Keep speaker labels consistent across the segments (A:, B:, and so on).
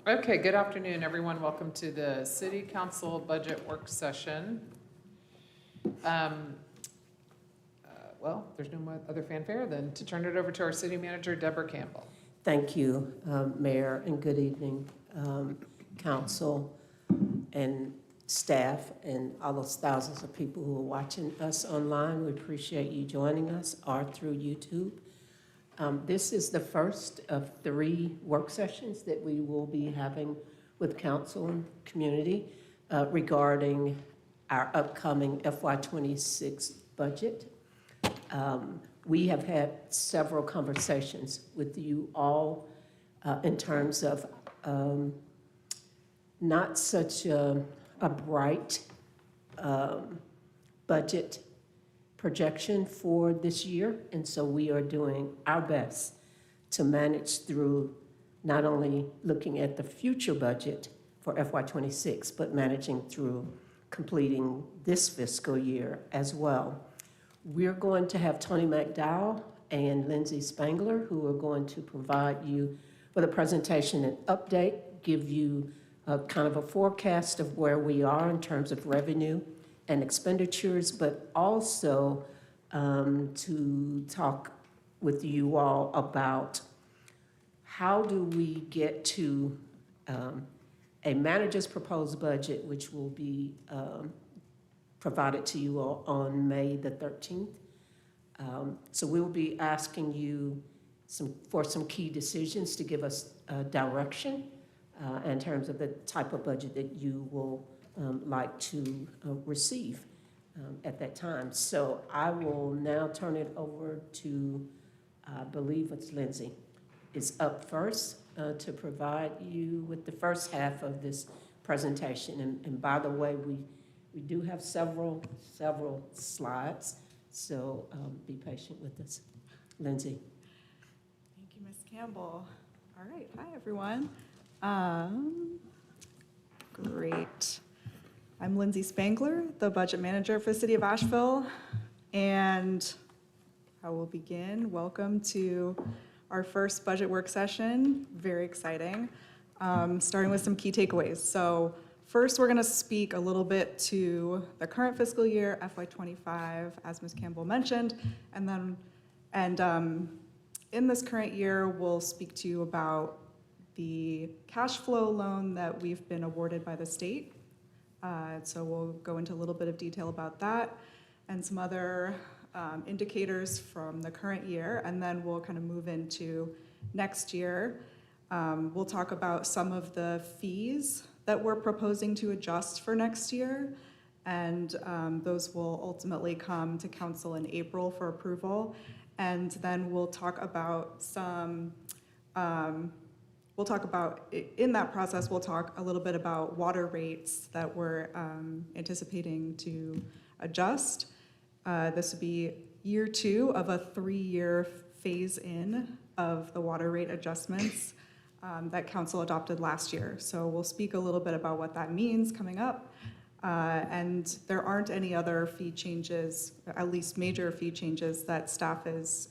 A: Okay, good afternoon, everyone. Welcome to the City Council Budget Work Session. Um, Well, there's no other fanfare than to turn it over to our City Manager, Deborah Campbell.
B: Thank you, Mayor, and good evening, Council and staff, and all those thousands of people who are watching us online. We appreciate you joining us or through YouTube. This is the first of 3 work sessions that we will be having with council and community regarding our upcoming FY26 budget. We have had several conversations with you all in terms of not such a bright budget projection for this year, and so we are doing our best to manage through not only looking at the future budget for FY26, but managing through completing this fiscal year as well. We're going to have Tony McDowell and Lindsay Spangler, who are going to provide you with a presentation and update, give you kind of a forecast of where we are in terms of revenue and expenditures, but also to talk with you all about how do we get to a manager's proposed budget, which will be provided to you all on May the 13th. So we will be asking you for some key decisions to give us direction in terms of the type of budget that you will like to receive at that time. So I will now turn it over to, I believe it's Lindsay, is up first to provide you with the first half of this presentation. And by the way, we do have several slides, so be patient with us. Lindsay.
C: Thank you, Ms. Campbell. All right, hi everyone. Great. I'm Lindsay Spangler, the budget manager for the City of Asheville, and I will begin. Welcome to our first budget work session. Very exciting. Starting with some key takeaways. So first, we're going to speak a little bit to the current fiscal year, FY25, as Ms. Campbell mentioned, and then in this current year, we'll speak to you about the cash flow loan that we've been awarded by the state. So we'll go into a little bit of detail about that and some other indicators from the current year, and then we'll kind of move into next year. We'll talk about some of the fees that we're proposing to adjust for next year, and those will ultimately come to council in April for approval. And then we'll talk about in that process, we'll talk a little bit about water rates that we're anticipating to adjust. This would be year 2 of a 3-year phase-in of the water rate adjustments that council adopted last year. So we'll speak a little bit about what that means coming up. And there aren't any other fee changes, at least major fee changes, that staff is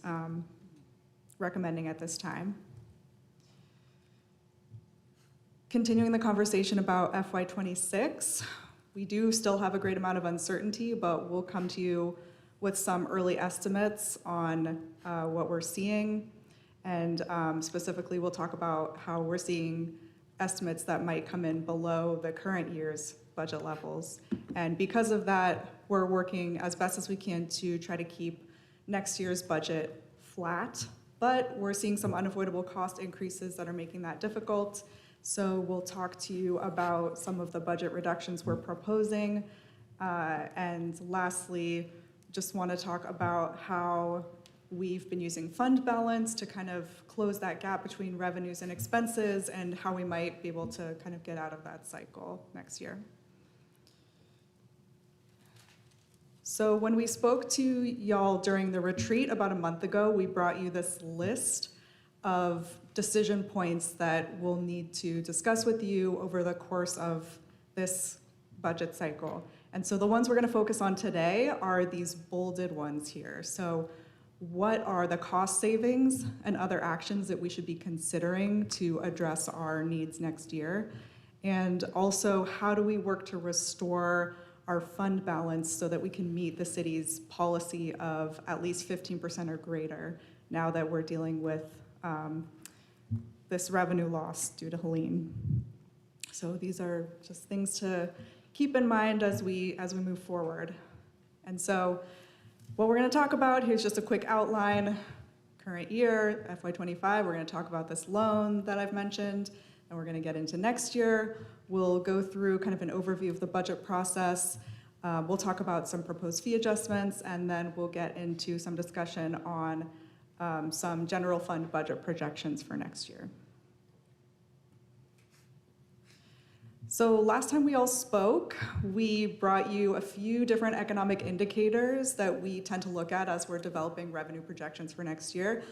C: recommending at this time. Continuing the conversation about FY26, we do still have a great amount of uncertainty, but we'll come to you with some early estimates on what we're seeing. And specifically, we'll talk about how we're seeing estimates that might come in below the current year's budget levels. And because of that, we're working as best as we can to try to keep next year's budget flat, but we're seeing some unavoidable cost increases that are making that difficult. So we'll talk to you about some of the budget reductions we're proposing. And lastly, just want to talk about how we've been using fund balance to kind of close that gap between revenues and expenses, and how we might be able to kind of get out of that cycle next year. So when we spoke to y'all during the retreat about a month ago, we brought you this list of decision points that we'll need to discuss with you over the course of this budget cycle. And so the ones we're going to focus on today are these bolded ones here. So what are the cost savings and other actions that we should be considering to address our needs next year? And also, how do we work to restore our fund balance so that we can meet the city's policy of at least 15% or greater now that we're dealing with this revenue loss due to Helene? So these are just things to keep in mind as we move forward. And so what we're going to talk about, here's just a quick outline. Current year, FY25, we're going to talk about this loan that I've mentioned, and we're going to get into next year. We'll go through kind of an overview of the budget process. We'll talk about some proposed fee adjustments, and then we'll get into some discussion on some general fund budget projections for next year. So last time we all spoke, we brought you a few different economic indicators that we tend to look at as we're developing revenue projections for next year.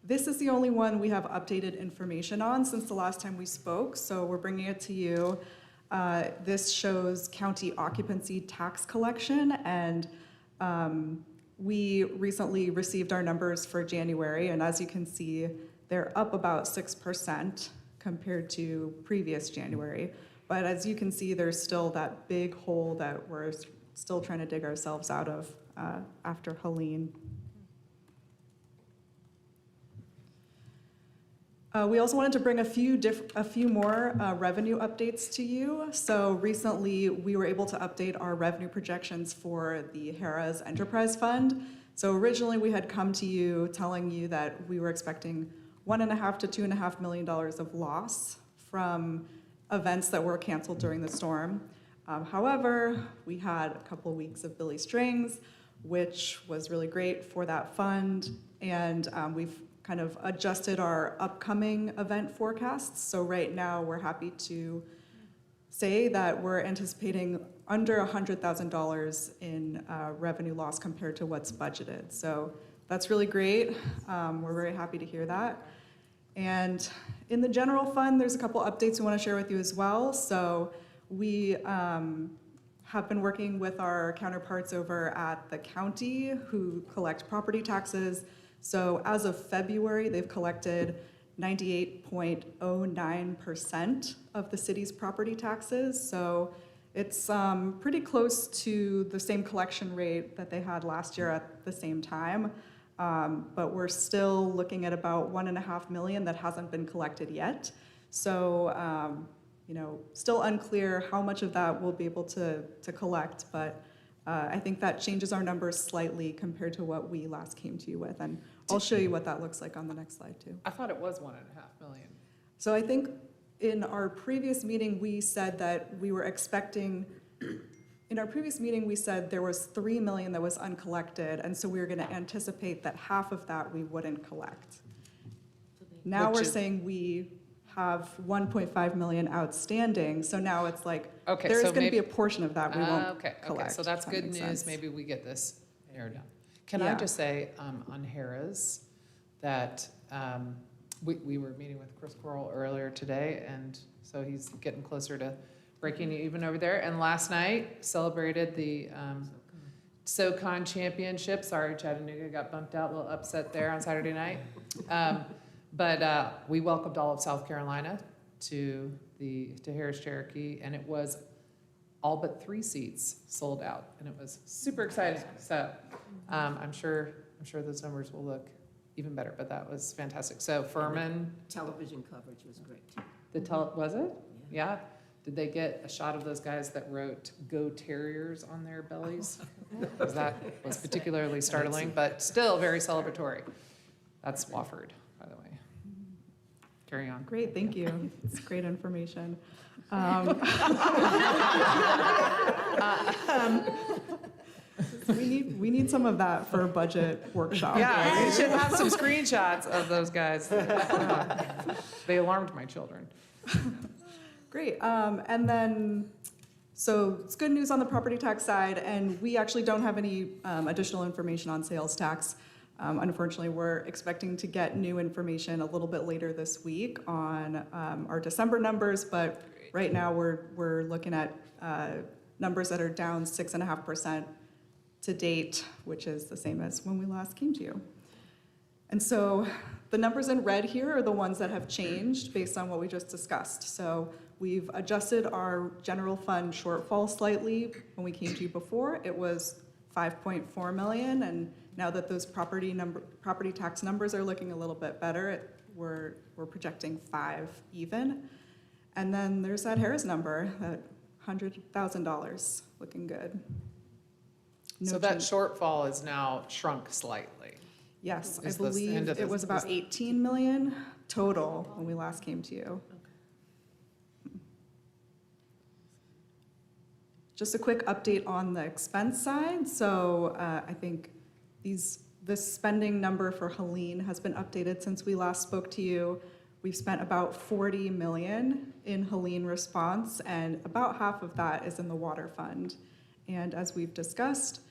C: This is the only one we have updated information on since the last time we spoke, so we're bringing it to you. This shows county occupancy tax collection, and we recently received our numbers for January, and as you can see, they're up about 6% compared to previous January. But as you can see, there's still that big hole that we're still trying to dig ourselves out of after Helene. We also wanted to bring a few more revenue updates to you. So recently, we were able to update our revenue projections for the Harrah's Enterprise Fund. So originally, we had come to you telling you that we were expecting $1.5 to $2.5 million of loss from events that were canceled during the storm. However, we had a couple weeks of Billy Strings, which was really great for that fund, and we've kind of adjusted our upcoming event forecasts. So right now, we're happy to say that we're anticipating under $100,000 in revenue loss compared to what's budgeted. So that's really great. We're very happy to hear that. And in the general fund, there's a couple updates we want to share with you as well. So we have been working with our counterparts over at the county who collect property taxes. So as of February, they've collected 98.09% of the city's property taxes. So it's pretty close to the same collection rate that they had last year at the same time. But we're still looking at about $1.5 million that hasn't been collected yet. So, still unclear how much of that we'll be able to collect, but I think that changes our numbers slightly compared to what we last came to you with. And I'll show you what that looks like on the next slide too.
A: I thought it was $1.5 million.
C: So I think in our previous meeting, we said that we were expecting. In our previous meeting, we said there was $3 million that was uncollected, and so we were going to anticipate that half of that we wouldn't collect. Now we're saying we have $1.5 million outstanding, so now it's like there's going to be a portion of that we won't collect.
A: Okay, so that's good news.
C: Sense.
A: Maybe we get this narrowed down. Can I just say on Harrah's that we were meeting with Chris Corral earlier today, and so he's getting closer to breaking even over there. And last night celebrated the SoCon championship. Sorry, Chattanooga got bumped out, a little upset there on Saturday night. But we welcomed all of South Carolina to Harris Cherokee, and it was all but 3 seats sold out, and it was super exciting. So I'm sure those numbers will look even better, but that was fantastic. So Furman,
B: Television coverage was great too.
A: was it? Yeah. Did they get a shot of those guys that wrote "Go Terriers" on their bellies? Because that was particularly startling, but still very celebratory. That's Wofford, by the way. Carry on.
C: Great, thank you. It's great information. We need some of that for a budget workshop.
A: Yeah, we should have some screenshots of those guys. They alarmed my children.
C: Great, and then, so it's good news on the property tax side, and we actually don't have any additional information on sales tax. Unfortunately, we're expecting to get new information a little bit later this week on our December numbers, but right now we're looking at numbers that are down 6.5% to date, which is the same as when we last came to you. And so the numbers in red here are the ones that have changed based on what we just discussed. So we've adjusted our general fund shortfall slightly. When we came to you before, it was 5.4 million, and now that those property tax numbers are looking a little bit better, we're projecting 5 even. And then there's that Harris number, that $100,000, looking good.
A: So that shortfall is now shrunk slightly.
C: Yes, I
A: Is the
C: believe
A: end of
C: it was about 18 million total when we last came to you. Just a quick update on the expense side. So I think this spending number for Helene has been updated since we last spoke to you. We've spent about 40 million in Helene response, and about half of that is in the water fund. And as we've discussed,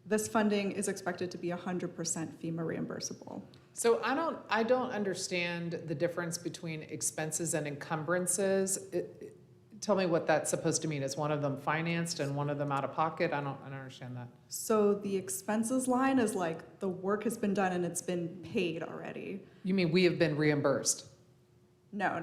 C: this funding is expected to be 100% FEMA reimbursable.
A: So I don't understand the difference between expenses and encumbrances. Tell me what that's supposed to mean. Is one of them financed and one of them out of pocket? I don't understand that.
C: So the expenses line is like the work has been done and it's been paid already.
A: You mean we have been reimbursed?
C: No.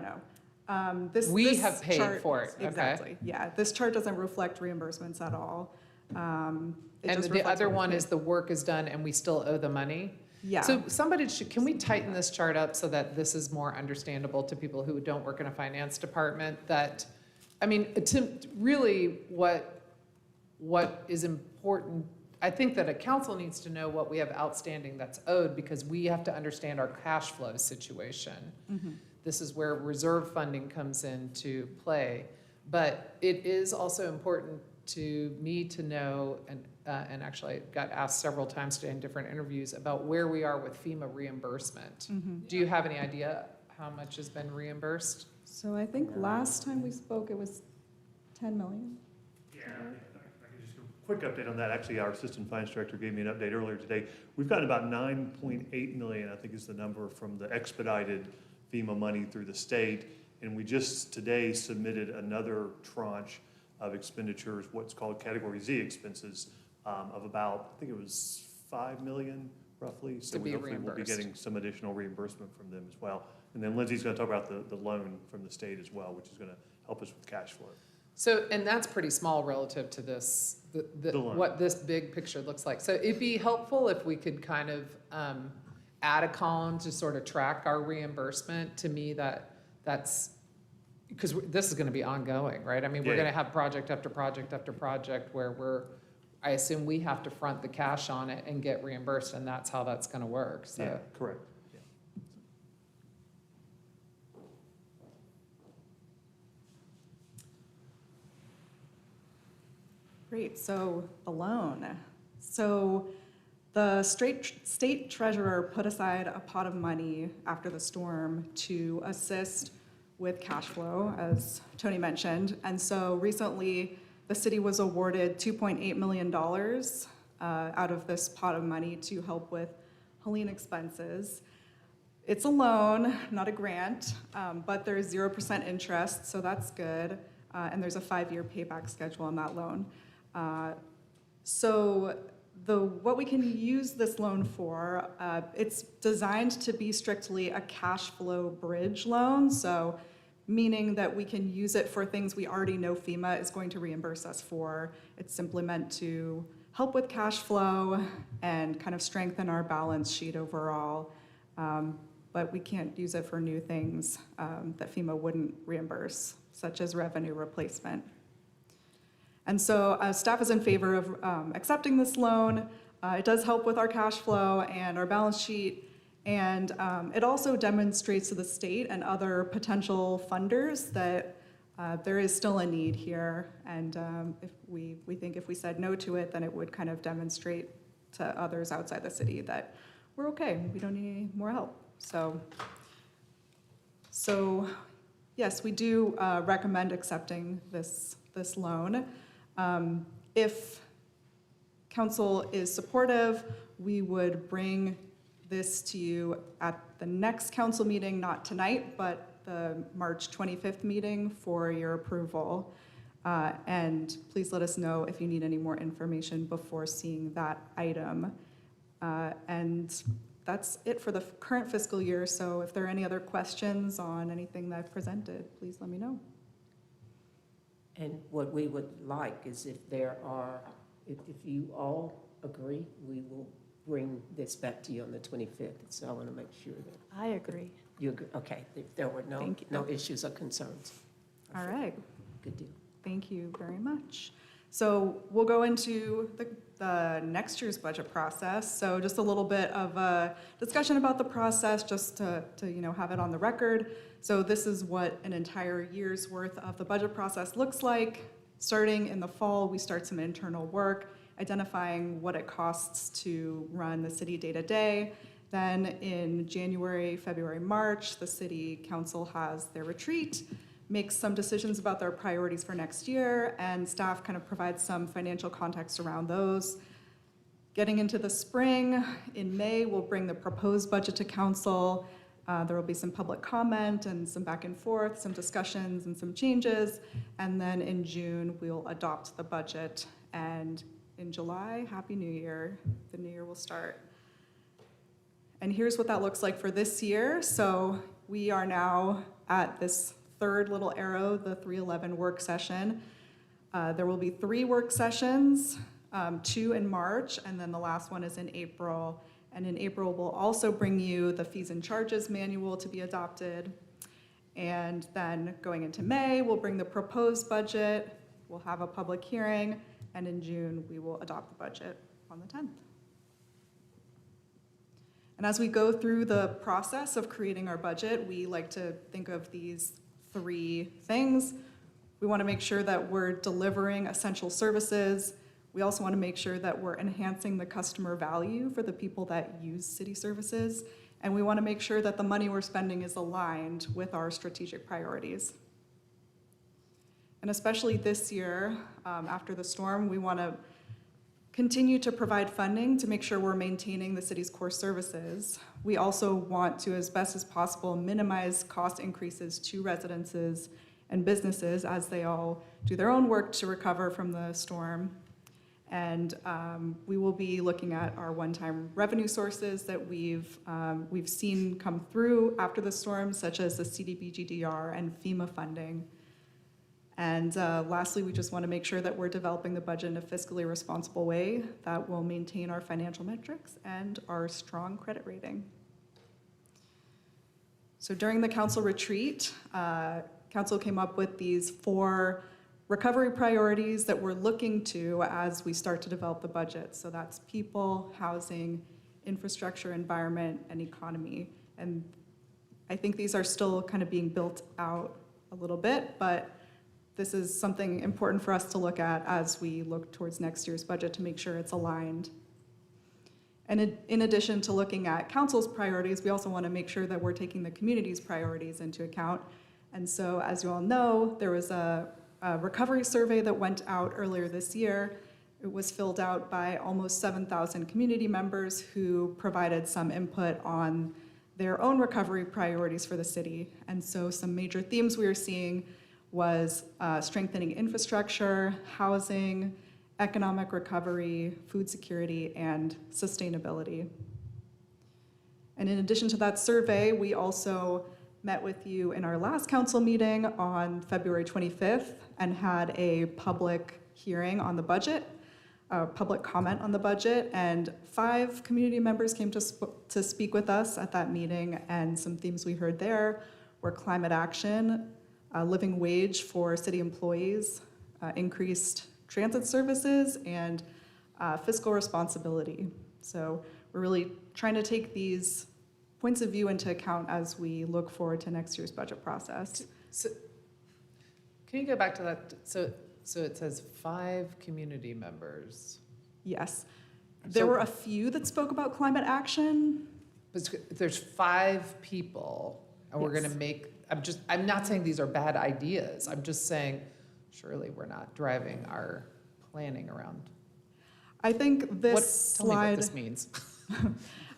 A: We
C: this
A: have paid
C: chart-
A: for it, okay.
C: Exactly, yeah. This chart doesn't reflect reimbursements at all. It
A: And
C: just
A: the
C: reflects
A: other
C: what we
A: one
C: paid.
A: is the work is done and we still owe the money?
C: Yeah.
A: So can we tighten this chart up so that this is more understandable to people who don't work in a finance department? Really what is important, I think that a council needs to know what we have outstanding that's owed, because we have to understand our cash flow situation.
C: Mm-hmm.
A: This is where reserve funding comes into play. But it is also important to me to know, and actually I got asked several times today in different interviews about where we are with FEMA reimbursement.
C: Mm-hmm.
A: Do you have any idea how much has been reimbursed?
C: So I think last time we spoke, it was 10 million.
D: Yeah, I can just do a quick update on that. Actually, our assistant finance director gave me an update earlier today. We've gotten about 9.8 million, I think is the number, from the expedited FEMA money through the state. And we just today submitted another tranche of expenditures, what's called Category Z expenses, of about, I think it was 5 million roughly. So
A: To be
D: hopefully we'll be
A: reimbursed.
D: getting some additional reimbursement from them as well. And then Lindsay's gonna talk about the loan from the state as well, which is gonna help us with cash flow.
A: So, and that's pretty small relative to this,
D: The loan.
A: what this big picture looks like. So it'd be helpful if we could kind of add a column to sort of track our reimbursement. To me, that's, because this is gonna be ongoing, right? I mean, we're
D: Yeah.
A: gonna have project after project after project where I assume we have to front the cash on it and get reimbursed, and that's how that's gonna work, so.
D: Yeah, correct. Yeah.
C: Great, so the loan. So the state treasurer put aside a pot of money after the storm to assist with cash flow, as Tony mentioned. And so recently, the city was awarded $2.8 million out of this pot of money to help with Helene expenses. It's a loan, not a grant, but there's 0% interest, so that's good. And there's a 5-year payback schedule on that loan. So what we can use this loan for, it's designed to be strictly a cash flow bridge loan, so meaning that we can use it for things we already know FEMA is going to reimburse us for. It's simply meant to help with cash flow and kind of strengthen our balance sheet overall. But we can't use it for new things that FEMA wouldn't reimburse, such as revenue replacement. And so staff is in favor of accepting this loan. It does help with our cash flow and our balance sheet. And it also demonstrates to the state and other potential funders that there is still a need here. And if we think if we said no to it, then it would kind of demonstrate to others outside the city that we're okay, we don't need any more help. So yes, we do recommend accepting this loan. If council is supportive, we would bring this to you at the next council meeting, not tonight, but the March 25th meeting for your approval. And please let us know if you need any more information before seeing that item. And that's it for the current fiscal year. So if there are any other questions on anything that I've presented, please let me know.
B: And what we would like is if if you all agree, we will bring this back to you on the 25th. So I want to make sure that
C: I agree.
B: you agree. Okay, if there were
C: Thank you.
B: no issues or concerns.
C: All right.
B: Good deal.
C: Thank you very much. So we'll go into the next year's budget process. So just a little bit of a discussion about the process, just to have it on the record. So this is what an entire year's worth of the budget process looks like. Starting in the fall, we start some internal work, identifying what it costs to run the city day to day. Then in January, February, March, the city council has their retreat, makes some decisions about their priorities for next year, and staff kind of provides some financial context around those. Getting into the spring, in May, we'll bring the proposed budget to council. There will be some public comment and some back and forth, some discussions and some changes. And then in June, we'll adopt the budget. And in July, Happy New Year. The new year will start. And here's what that looks like for this year. So we are now at this third little arrow, the 311 work session. There will be 3 work sessions, 2 in March, and then the last one is in April. And in April, we'll also bring you the fees and charges manual to be adopted. And then going into May, we'll bring the proposed budget, we'll have a public hearing, and in June, we will adopt the budget on the 10th. And as we go through the process of creating our budget, we like to think of these 3 things. We want to make sure that we're delivering essential services. We also want to make sure that we're enhancing the customer value for the people that use city services. And we want to make sure that the money we're spending is aligned with our strategic priorities. And especially this year, after the storm, we want to continue to provide funding to make sure we're maintaining the city's core services. We also want to, as best as possible, minimize cost increases to residences and businesses as they all do their own work to recover from the storm. And we will be looking at our one-time revenue sources that we've seen come through after the storm, such as the CDBG-DR and FEMA funding. And lastly, we just want to make sure that we're developing the budget in a fiscally responsible way that will maintain our financial metrics and our strong credit rating. So during the council retreat, council came up with these 4 recovery priorities that we're looking to as we start to develop the budget. So that's people, housing, infrastructure, environment, and economy. And I think these are still kind of being built out a little bit, but this is something important for us to look at as we look towards next year's budget to make sure it's aligned. And in addition to looking at council's priorities, we also want to make sure that we're taking the community's priorities into account. And so, as you all know, there was a recovery survey that went out earlier this year. It was filled out by almost 7,000 community members who provided some input on their own recovery priorities for the city. And so some major themes we were seeing was strengthening infrastructure, housing, economic recovery, food security, and sustainability. And in addition to that survey, we also met with you in our last council meeting on February 25th and had a public hearing on the budget, public comment on the budget, and 5 community members came to speak with us at that meeting, and some themes we heard there were climate action, living wage for city employees, increased transit services, and fiscal responsibility. So we're really trying to take these points of view into account as we look forward to next year's budget process.
A: So, can you go back to that? So it says 5 community members.
C: Yes. There were a few that spoke about climate action.
A: But there's 5 people, and we're
C: Yes.
A: gonna make, I'm not saying these are bad ideas. I'm just saying, surely we're not driving our planning around.
C: I think this
A: Tell me what
C: slide,
A: this means.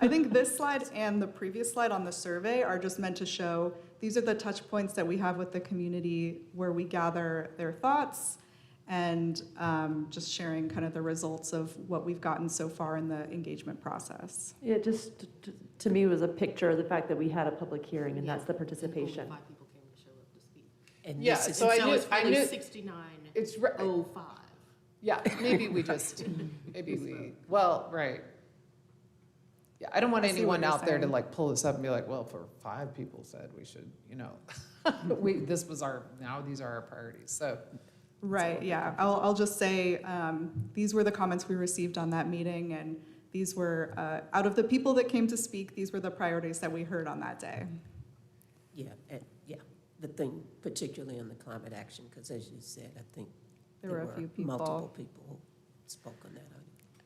C: I think this slide and the previous slide on the survey are just meant to show these are the touch points that we have with the community where we gather their thoughts and just sharing kind of the results of what we've gotten so far in the engagement process.
E: Yeah, just to me was a picture of the fact that we had a public hearing, and that's the participation.
F: Only 5 people came to show up to speak.
B: And
A: Yeah,
B: this is-
A: so I knew,
F: it's
A: I
F: really
A: knew,
F: 69:05.
A: it's, yeah, maybe we just, maybe we, well, right. Yeah, I don't want
C: I see what
A: anyone
C: you're
A: out there to
C: saying.
A: like pull us up and be like, well, for 5 people said we should, you know. This was our, now these are our priorities, so.
C: Right, yeah. I'll just say, these were the comments we received on that meeting, and these were, out of the people that came to speak, these were the priorities that we heard on that day.
B: Yeah, the thing particularly on the climate action, because as you said, I think
C: There were a few people.
B: multiple people who spoke on that.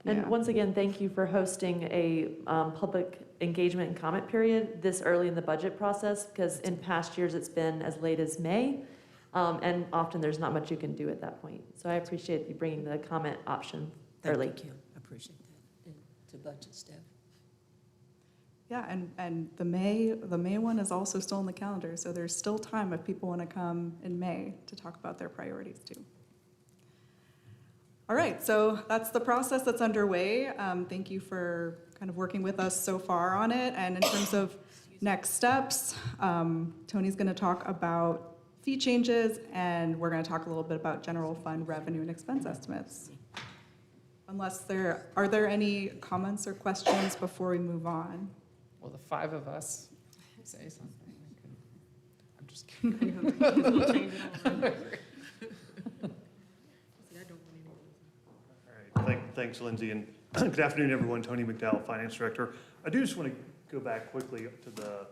E: And
C: Yeah.
E: once again, thank you for hosting a public engagement and comment period this early in the budget process, because in past years, it's been as late as May, and often there's not much you can do at that point. So I appreciate you bringing the comment option early.
B: Thank you, Kim. I appreciate that. And to budget staff.
C: Yeah, and the May one is also still on the calendar, so there's still time if people want to come in May to talk about their priorities too. All right, so that's the process that's underway. Thank you for kind of working with us so far on it. And in terms of next steps, Tony's going to talk about fee changes, and we're going to talk a little bit about general fund revenue and expense estimates. Are there any comments or questions before we move on?
A: Well, the 5 of us say something. I'm just kidding.
F: We'll change it all around. See, I don't want any of those.
D: All right, thanks, Lindsay, and good afternoon, everyone. Tony McDowell, Finance Director. I do just want to go back quickly to the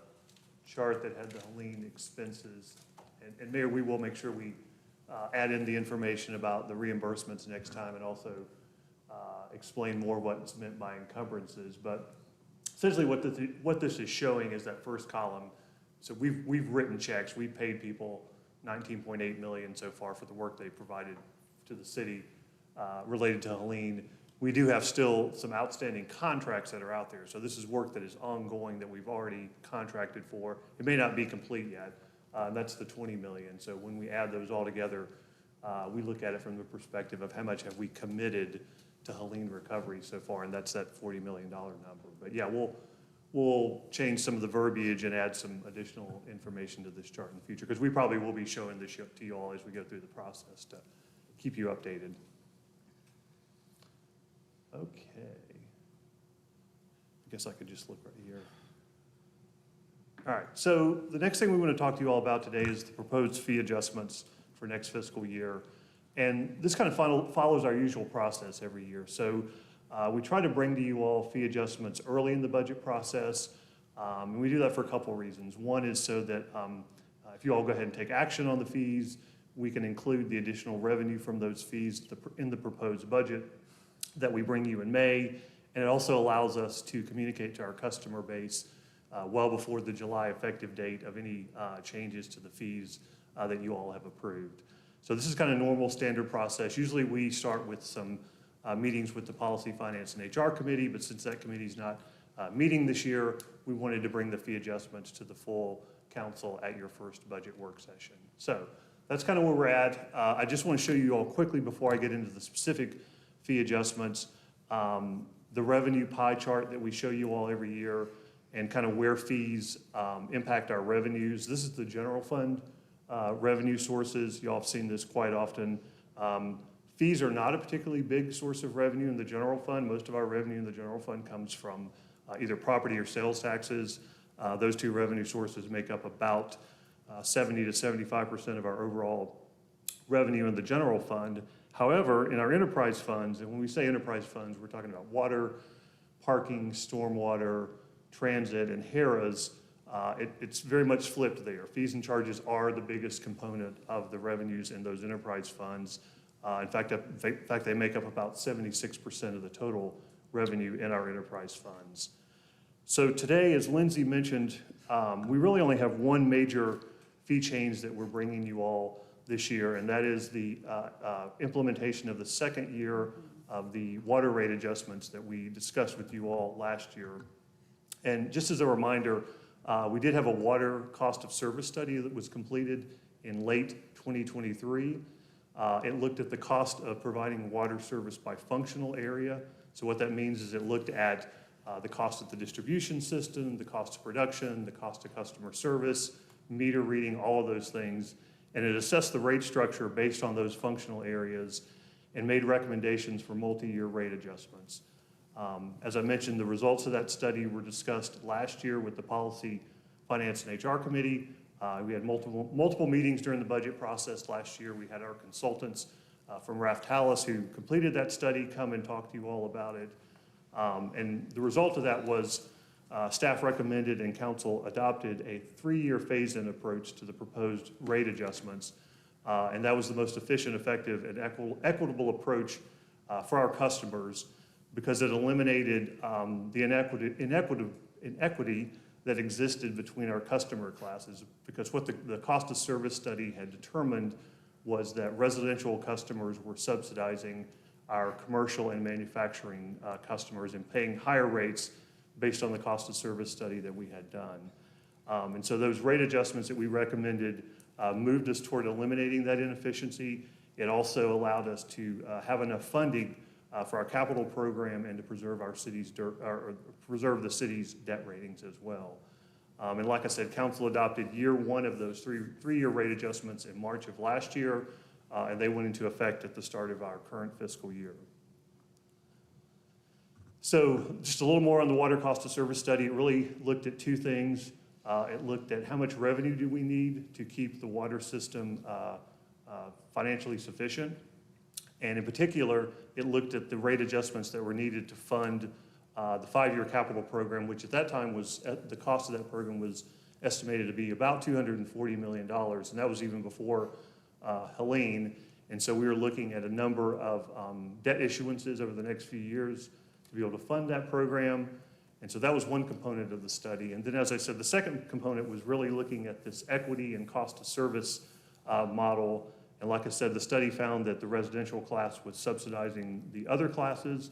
D: chart that had the Helene expenses. And Mayor, we will make sure we add in the information about the reimbursements next time, and also explain more what's meant by encumbrances. But essentially what this is showing is that first column. So we've written checks, we've paid people $19.8 million so far for the work they provided to the city related to Helene. We do have still some outstanding contracts that are out there. So this is work that is ongoing that we've already contracted for. It may not be complete yet. That's the 20 million. So when we add those all together, we look at it from the perspective of how much have we committed to Helene recovery so far, and that's that $40 million number. But yeah, we'll change some of the verbiage and add some additional information to this chart in the future, because we probably will be showing this to you all as we go through the process to keep you updated. Okay. I guess I could just look right here. All right, so the next thing we want to talk to you all about today is the proposed fee adjustments for next fiscal year. And this kind of follows our usual process every year. So we try to bring to you all fee adjustments early in the budget process. And we do that for a couple of reasons. One is so that if you all go ahead and take action on the fees, we can include the additional revenue from those fees in the proposed budget that we bring you in May. And it also allows us to communicate to our customer base well before the July effective date of any changes to the fees that you all have approved. So this is kind of normal standard process. Usually we start with some meetings with the Policy, Finance, and HR Committee, but since that committee's not meeting this year, we wanted to bring the fee adjustments to the full council at your first budget work session. So that's kind of where we're at. I just want to show you all quickly before I get into the specific fee adjustments, the revenue pie chart that we show you all every year, and kind of where fees impact our revenues. This is the general fund revenue sources. You all have seen this quite often. Fees are not a particularly big source of revenue in the general fund. Most of our revenue in the general fund comes from either property or sales taxes. Those two revenue sources make up about 70 to 75% of our overall revenue in the general fund. However, in our enterprise funds, and when we say enterprise funds, we're talking about water, parking, stormwater, transit, and HERAs, it's very much flipped there. Fees and charges are the biggest component of the revenues in those enterprise funds. In fact, they make up about 76% of the total revenue in our enterprise funds. So today, as Lindsay mentioned, we really only have one major fee change that we're bringing you all this year, and that is the implementation of the second year of the water rate adjustments that we discussed with you all last year. And just as a reminder, we did have a water cost of service study that was completed in late 2023. It looked at the cost of providing water service by functional area. So what that means is it looked at the cost of the distribution system, the cost of production, the cost of customer service, meter reading, all of those things. And it assessed the rate structure based on those functional areas and made recommendations for multi-year rate adjustments. As I mentioned, the results of that study were discussed last year with the Policy, Finance, and HR Committee. We had multiple meetings during the budget process last year. We had our consultants from Raft Hallis, who completed that study, come and talk to you all about it. And the result of that was staff recommended and council adopted a 3-year phase-in approach to the proposed rate adjustments. And that was the most efficient, effective, and equitable approach for our customers because it eliminated the inequity that existed between our customer classes. Because what the cost of service study had determined was that residential customers were subsidizing our commercial and manufacturing customers and paying higher rates based on the cost of service study that we had done. And so those rate adjustments that we recommended moved us toward eliminating that inefficiency. It also allowed us to have enough funding for our capital program and to preserve preserve the city's debt ratings as well. And like I said, council adopted year one of those three-year rate adjustments in March of last year, and they went into effect at the start of our current fiscal year. So just a little more on the water cost of service study. It really looked at two things. It looked at how much revenue do we need to keep the water system financially sufficient. And in particular, it looked at the rate adjustments that were needed to fund the 5-year capital program, which at that time the cost of that program was estimated to be about $240 million. And that was even before Helene. And so we were looking at a number of debt issuances over the next few years to be able to fund that program. And so that was one component of the study. And then, as I said, the second component was really looking at this equity and cost of service model. And like I said, the study found that the residential class was subsidizing the other classes.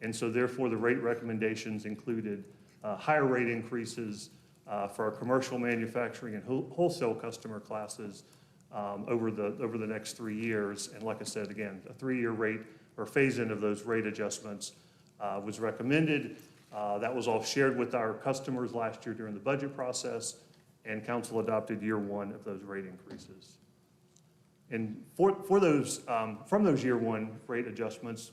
D: And so therefore, the rate recommendations included higher rate increases for our commercial, manufacturing, and wholesale customer classes over the next 3 years. And like I said, again, a 3-year rate or phase-in of those rate adjustments was recommended. That was all shared with our customers last year during the budget process, and council adopted year one of those rate increases. And for those, from those year one rate adjustments,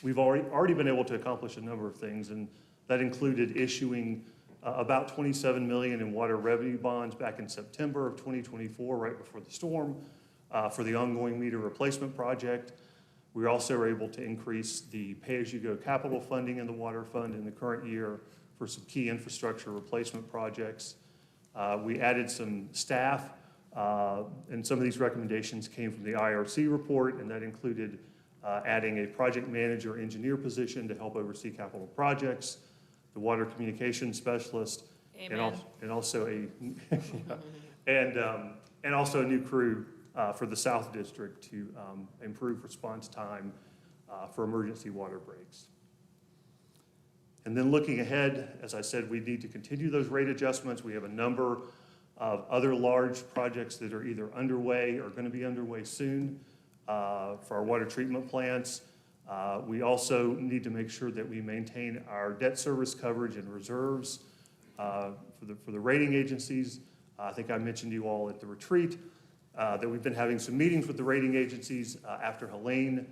D: we've already been able to accomplish a number of things, and that included issuing about $27 million in water revenue bonds back in September of 2024, right before the storm, for the ongoing meter replacement project. We also were able to increase the pay-as-you-go capital funding in the water fund in the current year for some key infrastructure replacement projects. We added some staff, and some of these recommendations came from the IRC report, and that included adding a project manager engineer position to help oversee capital projects, the water communications specialist, and also a new crew for the South District to improve response time for emergency water breaks. And then looking ahead, as I said, we need to continue those rate adjustments. We have a number of other large projects that are either underway or going to be underway soon for our water treatment plants. We also need to make sure that we maintain our debt service coverage and reserves for the rating agencies. I think I mentioned to you all at the retreat that we've been having some meetings with the rating agencies after Helene,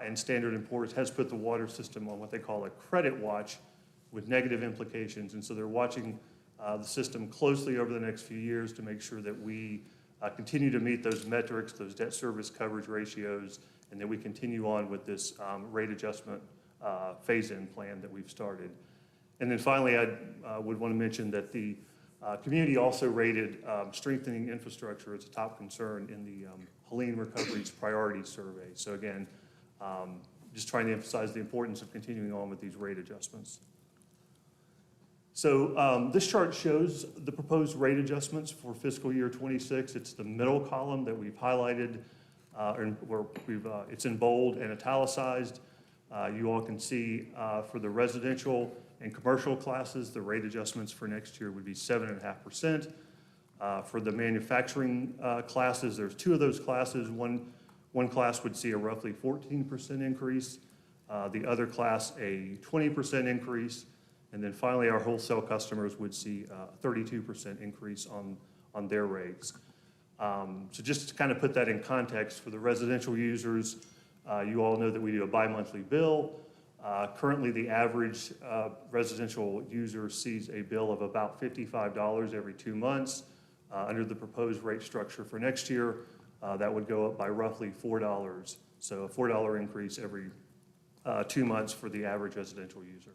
D: and Standard & Poor's has put the water system on what they call a credit watch with negative implications. And so they're watching the system closely over the next few years to make sure that we continue to meet those metrics, those debt service coverage ratios, and that we continue on with this rate adjustment phase-in plan that we've started. And then finally, I would want to mention that the community also rated strengthening infrastructure as a top concern in the Helene Recovery's priority survey. So again, just trying to emphasize the importance of continuing on with these rate adjustments. So this chart shows the proposed rate adjustments for fiscal year 26. It's the middle column that we've highlighted, it's in bold and italicized. You all can see for the residential and commercial classes, the rate adjustments for next year would be 7.5%. For the manufacturing classes, there's two of those classes. One One class would see a roughly 14% increase, the other class a 20% increase, and then finally, our wholesale customers would see a 32% increase on their rates. So just to kind of put that in context, for the residential users, you all know that we do a bi-monthly bill. Currently, the average residential user sees a bill of about $55 every 2 months. Under the proposed rate structure for next year, that would go up by roughly $4. So a $4 increase every 2 months for the average residential user.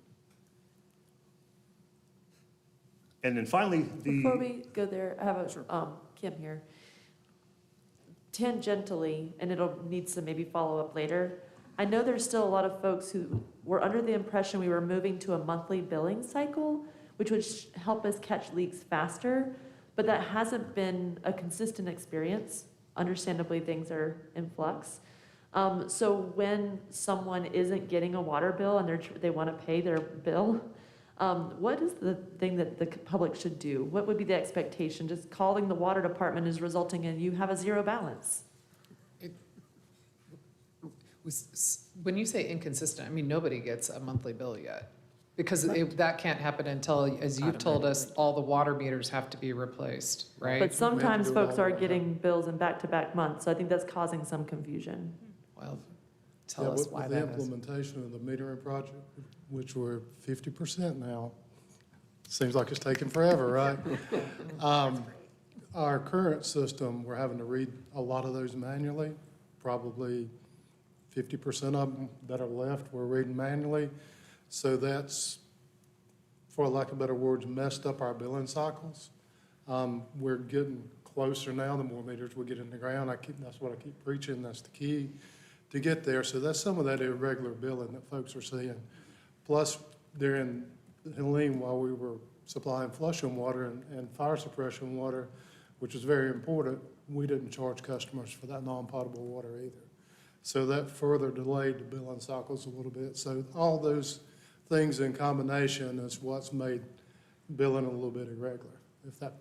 D: And then finally,
E: Before we go there, I have a, Kim here. Tangentially, and it'll need some maybe follow-up later, I know there's still a lot of folks who were under the impression we were moving to a monthly billing cycle, which would help us catch leaks faster, but that hasn't been a consistent experience. Understandably, things are in flux. So when someone isn't getting a water bill and they want to pay their bill, what is the thing that the public should do? What would be the expectation? Just calling the water department is resulting in you have a zero balance.
A: When you say inconsistent, I mean, nobody gets a monthly bill yet. Because that can't happen until, as you've told us, all the water meters have to be replaced, right?
E: But sometimes
G: do it all
E: folks are
G: the way
E: getting bills in back-to-back months, so I think that's causing some confusion.
A: Well, tell us
G: with
A: why
G: the
A: that is.
G: implementation of the metering project, which we're 50% now, seems like it's taking forever, right? Our current system, we're having to read a lot of those manually. Probably 50% of them that are left, we're reading manually. So that's, for lack of better words, messed up our billing cycles. We're getting closer now, the more meters we get in the ground. That's what I keep preaching, that's the key to get there. So that's some of that irregular billing that folks are seeing. Plus, during Helene, while we were supplying flushing water and fire suppression water, which is very important, we didn't charge customers for that non-potable water either. So that further delayed the billing cycles a little bit. So all those things in combination is what's made billing a little bit irregular, if that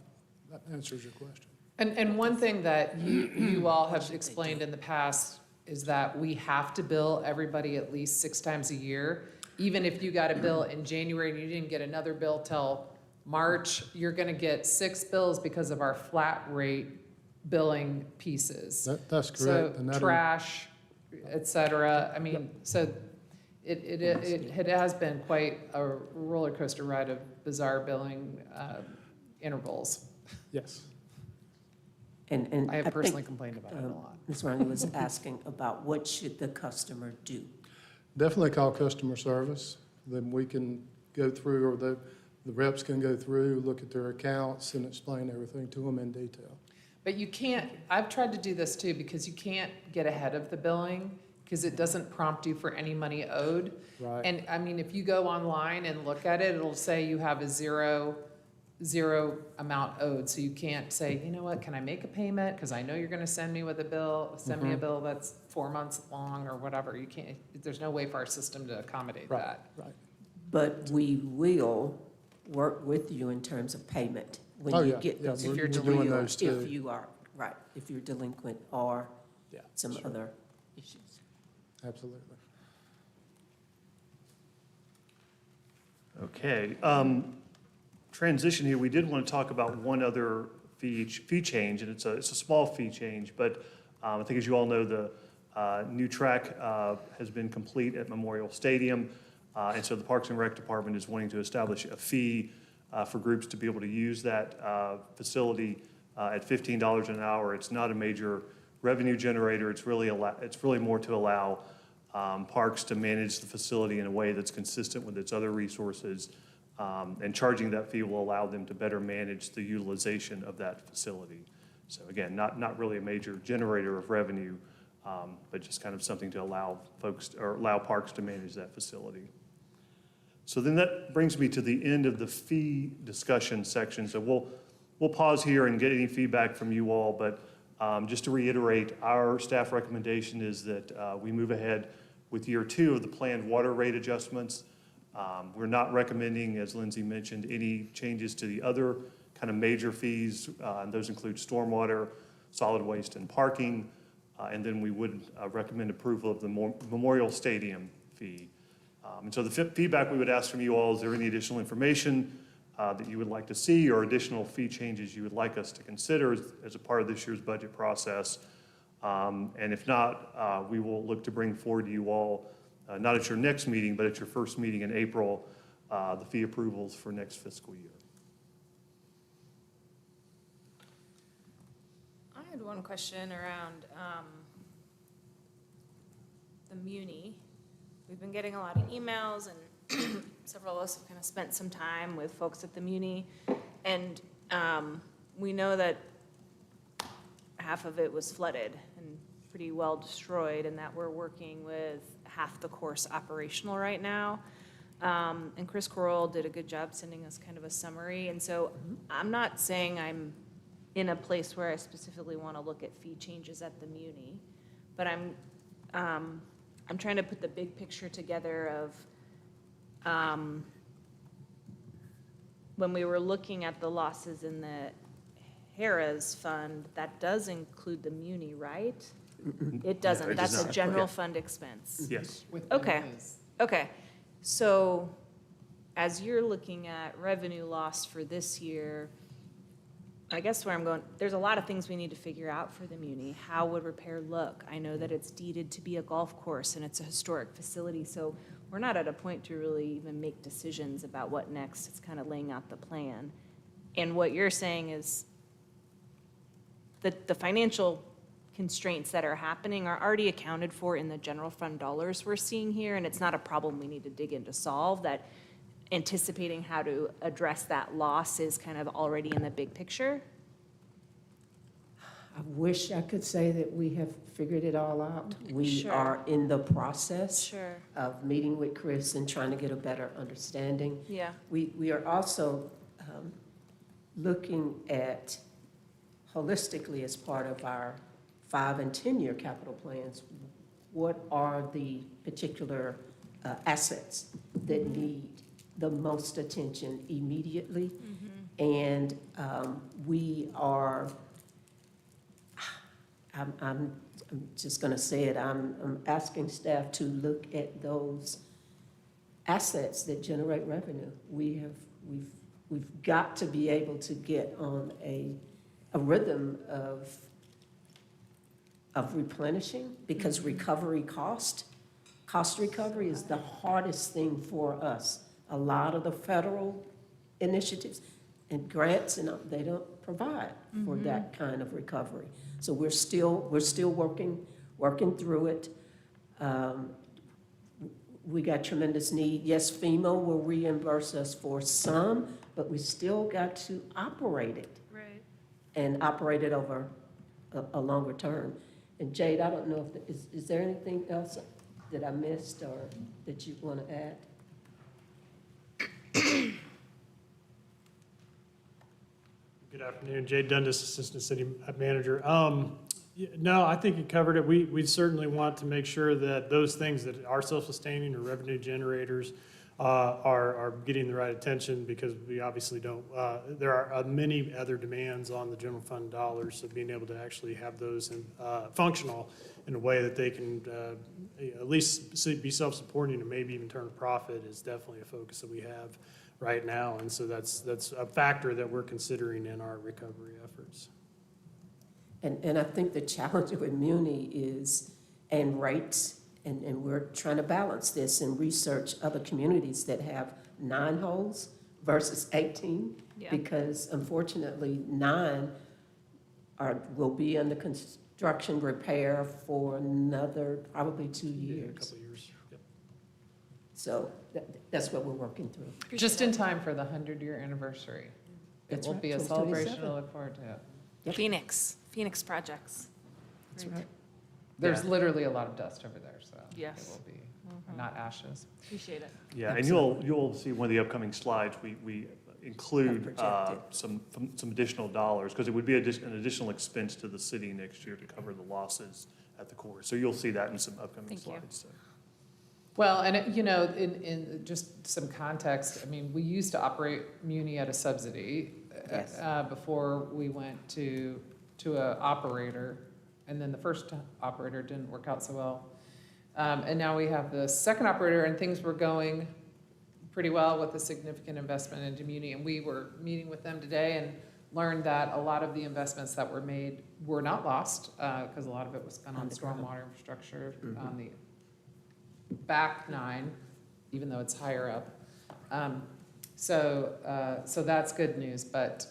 G: answers your question.
A: And one thing that you all have explained in the past is that we have to bill everybody at least 6 times a year. Even if you got a bill in January and you didn't get another bill till March, you're gonna get 6 bills because of our flat rate billing pieces.
G: That's
A: So
G: correct. And that'll-
A: trash, et cetera. I mean, so it has been quite a roller coaster ride of bizarre billing intervals.
G: Yes.
B: And
A: I have
B: think,
A: personally complained about it a lot.
B: Ms. Ronnie was asking about what should the customer do?
G: Definitely call customer service. Then we can go through, or the reps can go through, look at their accounts and explain everything to them in detail.
A: But you can't, I've tried to do this too, because you can't get ahead of the billing, because it doesn't prompt you for any money owed.
G: Right.
A: And I mean, if you go online and look at it, it'll say you have a zero amount owed. So you can't say, you know what, can I make a payment? Because I know you're gonna send me me a bill that's 4 months long or whatever. You can't, there's no way for our system to accommodate
G: Right,
A: that.
G: right.
B: But we will work with you in terms of payment when
G: Oh,
B: you
G: yeah,
B: get
G: yeah,
B: those.
G: we're
A: you're
G: doing
A: delinquent.
G: those too.
B: If you are, right, if you're delinquent or
G: Yeah,
B: some
G: sure.
B: other issues.
G: Absolutely.
D: Okay, transition here, we did want to talk about one other fee change, and it's a small fee change, but I think as you all know, the new track has been complete at Memorial Stadium, and so the Parks and Rec Department is wanting to establish a fee for groups to be able to use that facility at $15 an hour. It's not a major revenue generator, it's really more to allow parks to manage the facility in a way that's consistent with its other resources, and charging that fee will allow them to better manage the utilization of that facility. So again, not really a major generator of revenue, but just kind of something to allow parks to manage that facility. So then that brings me to the end of the fee discussion section. So we'll pause here and get any feedback from you all, but just to reiterate, our staff recommendation is that we move ahead with year 2 of the planned water rate adjustments. We're not recommending, as Lindsay mentioned, any changes to the other kind of major fees, and those include stormwater, solid waste, and parking. And then we would recommend approval of the Memorial Stadium fee. And so the feedback we would ask from you all, is there any additional information that you would like to see or additional fee changes you would like us to consider as a part of this year's budget process? And if not, we will look to bring forward to you all, not at your next meeting, but at your first meeting in April, the fee approvals for next fiscal year.
H: I had one question around the Muni. We've been getting a lot of emails, and several of us have kind of spent some time with folks at the Muni. And we know that half of it was flooded and pretty well destroyed, and that we're working with half the course operational right now. And Chris Corral did a good job sending us kind of a summary. And so I'm not saying I'm in a place where I specifically want to look at fee changes at the Muni, but I'm trying to put the big picture together of when we were looking at the losses in the Harrah's fund, that does include the Muni, right? It doesn't.
D: it does
H: That's a
D: not.
H: general
D: Okay.
H: fund expense.
D: Yes.
H: Okay. Okay, so as you're looking at revenue loss for this year, I guess where I'm going, there's a lot of things we need to figure out for the Muni. How would repair look? I know that it's deeded to be a golf course and it's a historic facility, so we're not at a point to really even make decisions about what next. It's kind of laying out the plan. And what you're saying is that the financial constraints that are happening are already accounted for in the general fund dollars we're seeing here, and it's not a problem we need to dig in to solve, that anticipating how to address that loss is kind of already in the big picture?
B: I wish I could say that we have figured it all out. We
H: Sure.
B: are in the process
H: Sure.
B: of meeting with Chris and trying to get a better understanding.
H: Yeah.
B: We are also looking at holistically as part of our 5 and 10-year capital plans, what are the particular assets that need the most attention immediately? And we are, I'm just going to say it, I'm asking staff to look at those assets that generate revenue. We've got to be able to get on a rhythm of replenishing, because recovery cost recovery is the hardest thing for us. A lot of the federal initiatives and grants, and they don't provide for that kind of recovery. So we're still working through it. We got tremendous need. Yes, FEMA will reimburse us for some, but we still got to operate it.
H: Right.
B: And operate it over a longer term. And Jade, I don't know if, is there anything else that I missed or that you want to add?
I: Good afternoon, Jay Dundas, Assistant City Manager. No, I think you covered it. We certainly want to make sure that those things that are self-sustaining or revenue generators are getting the right attention, because we obviously don't, there are many other demands on the general fund dollars, so being able to actually have those functional in a way that they can at least be self-supporting and maybe even turn a profit is definitely a focus that we have right now. And so that's a factor that we're considering in our recovery efforts.
B: And I think the challenge with Muni is, and rates, and we're trying to balance this and research other communities that have 9 holes versus 18.
H: Yeah.
B: Because unfortunately, 9 will be under construction repair for another probably 2
I: A
B: years.
I: couple of years. Yep.
B: So that's what we're working through.
A: Just in time for the 100-year anniversary. It
B: That's
A: will
B: right,
A: be a
B: 2027.
A: celebration to look forward to.
B: Yep.
H: Phoenix projects.
B: That's right.
A: There's literally a lot of dust over there, so it
H: Yes.
A: will be not ashes.
H: Appreciate it.
D: Yeah, and you'll see one of the upcoming slides, we include
B: Projected.
D: some additional dollars, because it would be an additional expense to the city next year to cover the losses at the course. So you'll see that in some upcoming
H: Thank you.
D: slides. So.
A: Well, and in just some context, I mean, we used to operate Muni at a subsidy
B: Yes.
A: before we went to a operator. and then the first operator didn't work out so well. And now we have the second operator, and things were going pretty well with a significant investment in community. And we were meeting with them today and learned that a lot of the investments that were made were not lost, because a lot of it was spent on stormwater infrastructure on the back 9, even though it's higher up. So that's good news, but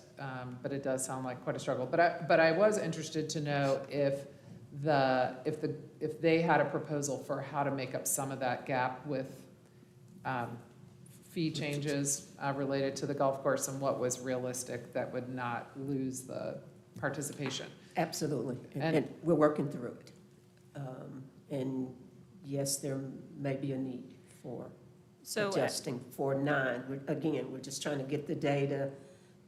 A: it does sound like quite a struggle. But I was interested to know if they had a proposal for how to make up some of that gap with fee changes related to the golf course, and what was realistic that would not lose the participation.
B: Absolutely,
A: And-
B: and we're working through it. And yes, there may be a need for
H: So,
B: adjusting for 9. Again, we're just trying to get the data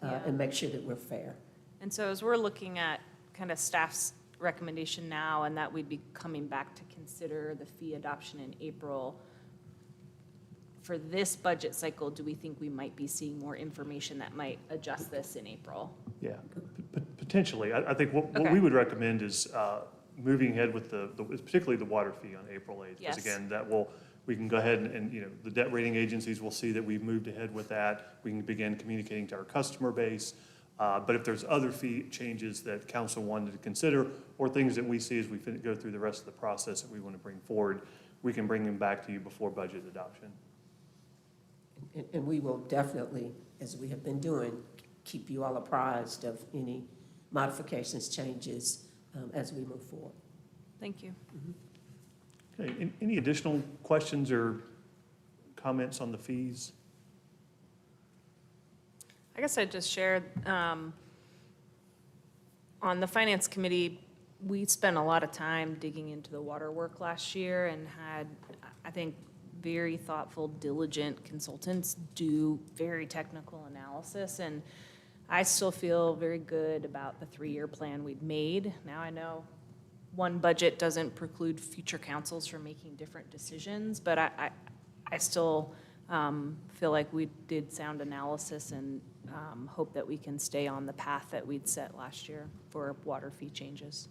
H: Yeah.
B: and make sure that we're fair.
H: and so as we're looking at kind of staff's recommendation now, and that we'd be coming back to consider the fee adoption in April, for this budget cycle, do we think we might be seeing more information that might adjust this in April?
D: Yeah, potentially. I think what
H: Okay.
D: we would recommend is moving ahead with particularly the water fee on April 8th.
H: Yes.
D: Because again, we can go ahead and, you know, the debt rating agencies will see that we've moved ahead with that. We can begin communicating to our customer base. But if there's other fee changes that council wanted to consider, or things that we see as we go through the rest of the process that we want to bring forward, we can bring them back to you before budget adoption.
B: And we will definitely, as we have been doing, keep you all apprised of any modifications, changes as we move forward.
H: Thank you.
D: Okay, any additional questions or comments on the fees?
H: I guess I'd just share, on the finance committee, we spent a lot of time digging into the water work last year and had, I think, very thoughtful, diligent consultants do very technical analysis. And I still feel very good about the 3-year plan we'd made. Now I know one budget doesn't preclude future councils from making different decisions, but I still feel like we did sound analysis and hope that we can stay on the path that we'd set last year for water fee changes.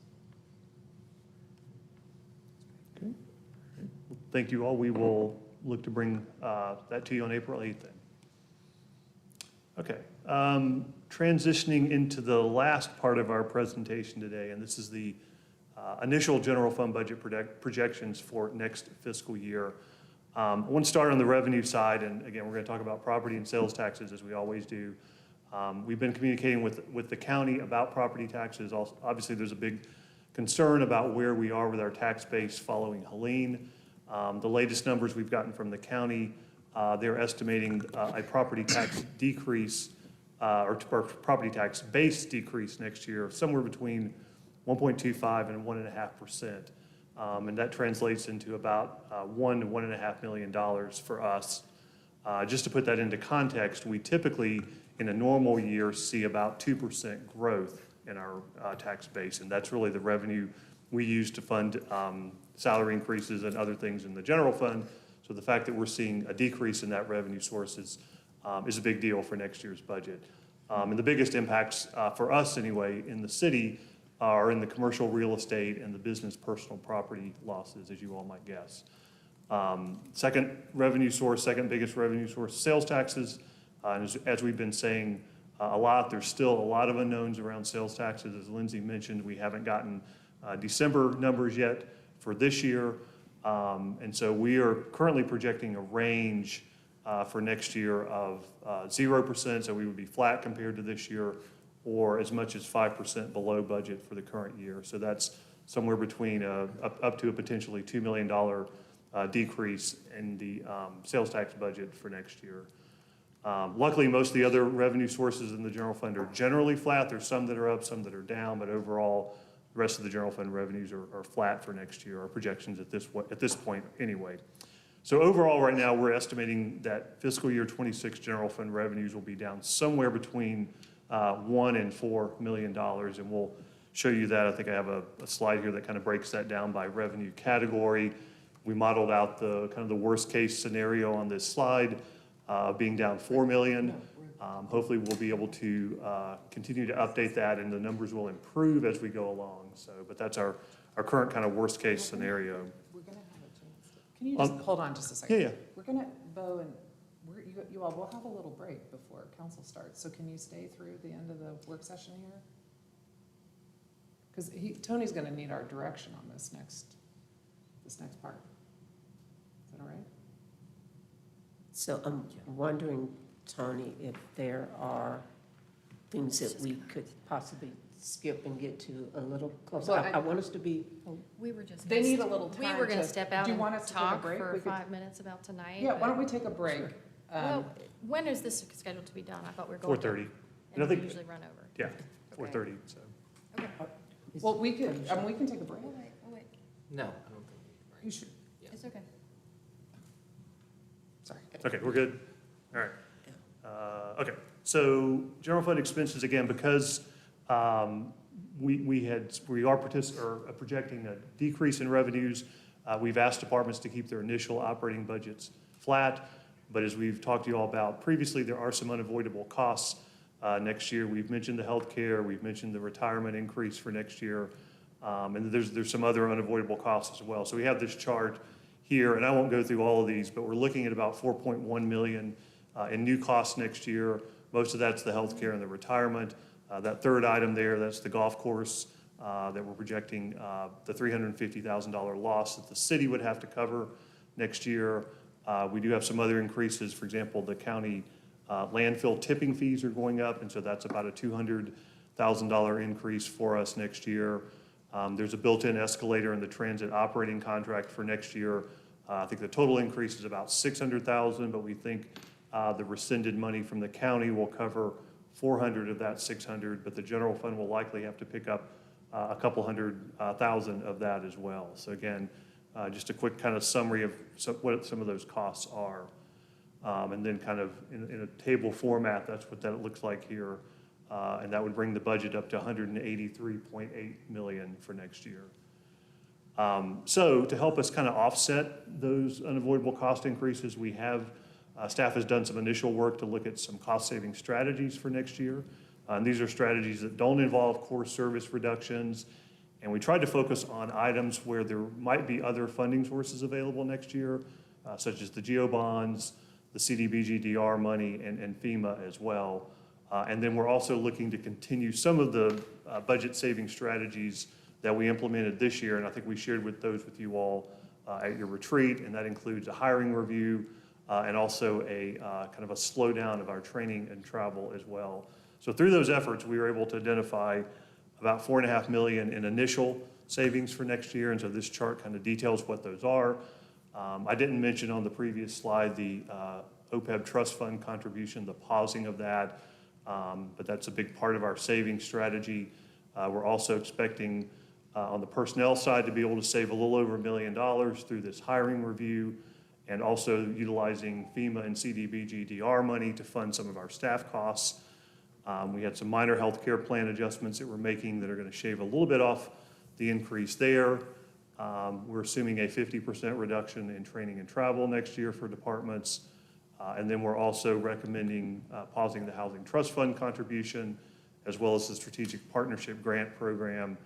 D: Okay. Well, thank you all. We will look to bring that to you on April 8th then. Okay. Transitioning into the last part of our presentation today, and this is the initial general fund budget projections for next fiscal year. I want to start on the revenue side, and again, we're going to talk about property and sales taxes as we always do. We've been communicating with the county about property taxes. Obviously, there's a big concern about where we are with our tax base following Helene. The latest numbers we've gotten from the county, they're estimating a property tax decrease, or property tax base decrease next year, somewhere between 1.25 and 1.5%. And that translates into about $1 to $1.5 million for us. Just to put that into context, we typically, in a normal year, see about 2% growth in our tax base, and that's really the revenue we use to fund salary increases and other things in the general fund. So the fact that we're seeing a decrease in that revenue source is a big deal for next year's budget. And the biggest impacts for us anyway in the city are in the commercial real estate and the business personal property losses, as you all might guess. Second biggest revenue source, sales taxes. And as we've been saying there's still a lot of unknowns around sales taxes. As Lindsay mentioned, we haven't gotten December numbers yet for this year. And so we are currently projecting a range for next year of 0%, so we would be flat compared to this year, or as much as 5% below budget for the current year. So that's somewhere between up to a potentially $2 million decrease in the sales tax budget for next year. Luckily, most of the other revenue sources in the general fund are generally flat. There's some that are up, some that are down, but overall, the rest of the general fund revenues are flat for next year, our projections at this point anyway. So overall, right now, we're estimating that fiscal year 26 general fund revenues will be down somewhere between $1 and $4 million, and we'll show you that. I think I have a slide here that kind of breaks that down by revenue category. We modeled out the kind of the worst case scenario on this slide, being down $4 million. Hopefully, we'll be able to continue to update that, and the numbers will improve as we go along. So, but that's our current kind of worst-case scenario.
A: We're gonna have a chance to, can you just hold on just a second?
D: Yeah, yeah.
A: We're gonna, Bo, and you all will have a little break before council starts, so can you stay through the end of the work session here? Because Tony's gonna need our direction on this next part. Is that all right?
B: So I'm wondering, Tony, if there are things that we could possibly skip and get to a little closer.
A: Well,
B: I want us to be,
F: We were just.
A: They
F: gonna
A: need
F: st-
A: a little time
F: We were gonna
A: to-
F: step out
A: do you want
F: and
A: us to take a
F: talk
A: break?
F: for
A: We could-
F: 5 minutes about tonight.
A: Yeah, why
F: but-
A: don't we take a break?
B: Sure.
F: Well, when is this scheduled to be done? I thought we were going.
D: 4:30.
F: And
D: I
F: we
D: think-
F: usually run over.
D: Yeah,
F: Okay.
D: 4:30, so.
A: Well, we could take a break.
F: Oh, wait,
J: No, I don't think we can.
A: You should,
F: it's okay.
A: sorry.
D: Okay, we're good? All right. Okay, so general fund expenses, again, because we are projecting a decrease in revenues, we've asked departments to keep their initial operating budgets flat. But as we've talked to you all about previously, there are some unavoidable costs next year. We've mentioned the healthcare, we've mentioned the retirement increase for next year, and there's some other unavoidable costs as well. So we have this chart here, and I won't go through all of these, but we're looking at about 4.1 million in new costs next year. Most of that's the healthcare and the retirement. That third item there, that's the golf course that we're projecting the $350,000 loss that the city would have to cover next year. We do have some other increases. For example, the county landfill tipping fees are going up, and so that's about a $200,000 increase for us next year. There's a built-in escalator in the transit operating contract for next year. I think the total increase is about $600,000, but we think the rescinded money from the county will cover $400 of that $600, but the general fund will likely have to pick up a couple $100,000 of that as well. So again, just a quick kind of summary of what some of those costs are. And then kind of in a table format, that's what that looks like here. And that would bring the budget up to $183.8 million for next year. So to help us kind of offset those unavoidable cost increases, we have, staff has done some initial work to look at some cost-saving strategies for next year. And these are strategies that don't involve core service reductions. And we tried to focus on items where there might be other funding sources available next year, such as the GEO bonds, the CDBG-DR money, and FEMA as well. And then we're also looking to continue some of the budget saving strategies that we implemented this year, and I think we shared those with you all at your retreat, and that includes a hiring review and also a kind of a slowdown of our training and travel as well. So through those efforts, we were able to identify about $4.5 million in initial savings for next year, and so this chart kind of details what those are. I didn't mention on the previous slide the OPEB trust fund contribution, the pausing of that, but that's a big part of our saving strategy. We're also expecting on the personnel side to be able to save a little over $1 million through this hiring review, and also utilizing FEMA and CDBG-DR money to fund some of our staff costs. We had some minor health care plan adjustments that we're making that are going to shave a little bit off the increase there. We're assuming a 50% reduction in training and travel next year for departments. And then we're also recommending pausing the housing trust fund contribution, as well as the strategic partnership grant program,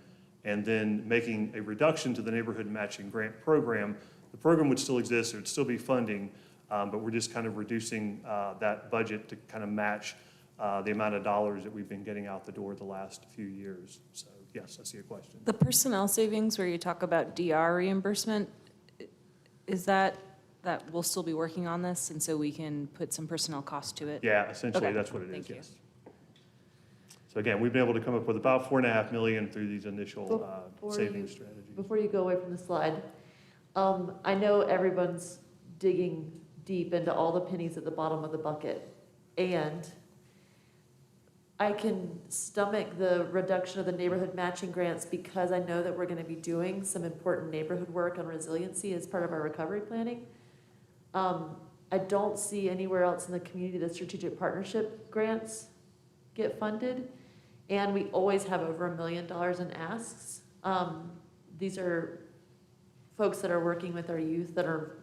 D: and then making a reduction to the neighborhood matching grant program. The program would still exist, it would still be funding, but we're just kind of reducing that budget to kind of match the amount of dollars that we've been getting out the door the last few years. So yes, I see a question.
H: The personnel savings where you talk about DR reimbursement, is that we'll still be working on this, and so we can put some personnel cost to it?
D: Yeah, essentially,
H: Okay,
D: that's what it is,
H: thank you.
D: yes. So again, we've been able to come up with about $4.5 million through these initial savings strategies.
E: Before you go away from the slide, I know everyone's digging deep into all the pennies at the bottom of the bucket, and I can stomach the reduction of the neighborhood matching grants because I know that we're gonna be doing some important neighborhood work on resiliency as part of our recovery planning. I don't see anywhere else in the community that strategic partnership grants get funded, and we always have over $1 million in asks. These are folks that are working with our youth that are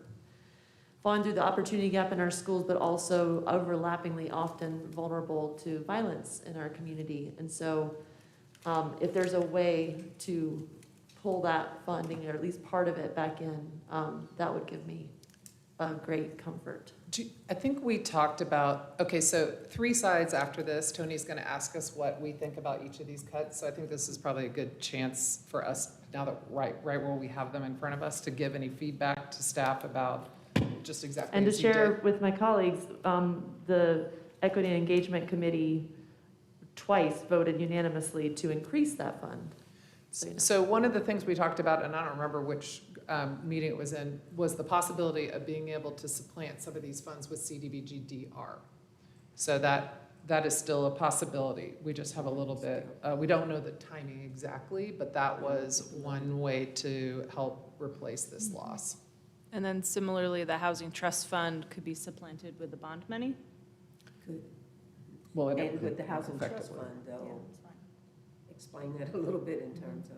E: falling through the opportunity gap in our schools, but also overlappingly often vulnerable to violence in our community. And so if there's a way to pull that funding, or at least part of it back in, that would give me a great comfort.
A: I think we talked about, okay, so 3 sides after this, Tony's gonna ask us what we think about each of these cuts. So I think this is probably a good chance for us, now that right where we have them in front of us, to give any feedback to staff about just exactly
E: And to
A: as you
E: share
A: did.
E: with my colleagues, the Equity and Engagement Committee twice voted unanimously to increase that fund. So, you know.
A: So one of the things we talked about, and I don't remember which meeting it was in, was the possibility of being able to supplant some of these funds with CDBG-DR. So that is still a possibility. We just have a little bit, we don't know the timing exactly, but that was one way to help replace this loss.
H: And then similarly, the housing trust fund could be supplanted with the bond money?
B: Good.
A: Well, it-
B: And with the housing trust
A: effectively.
B: fund, though, explain that a little bit in terms of.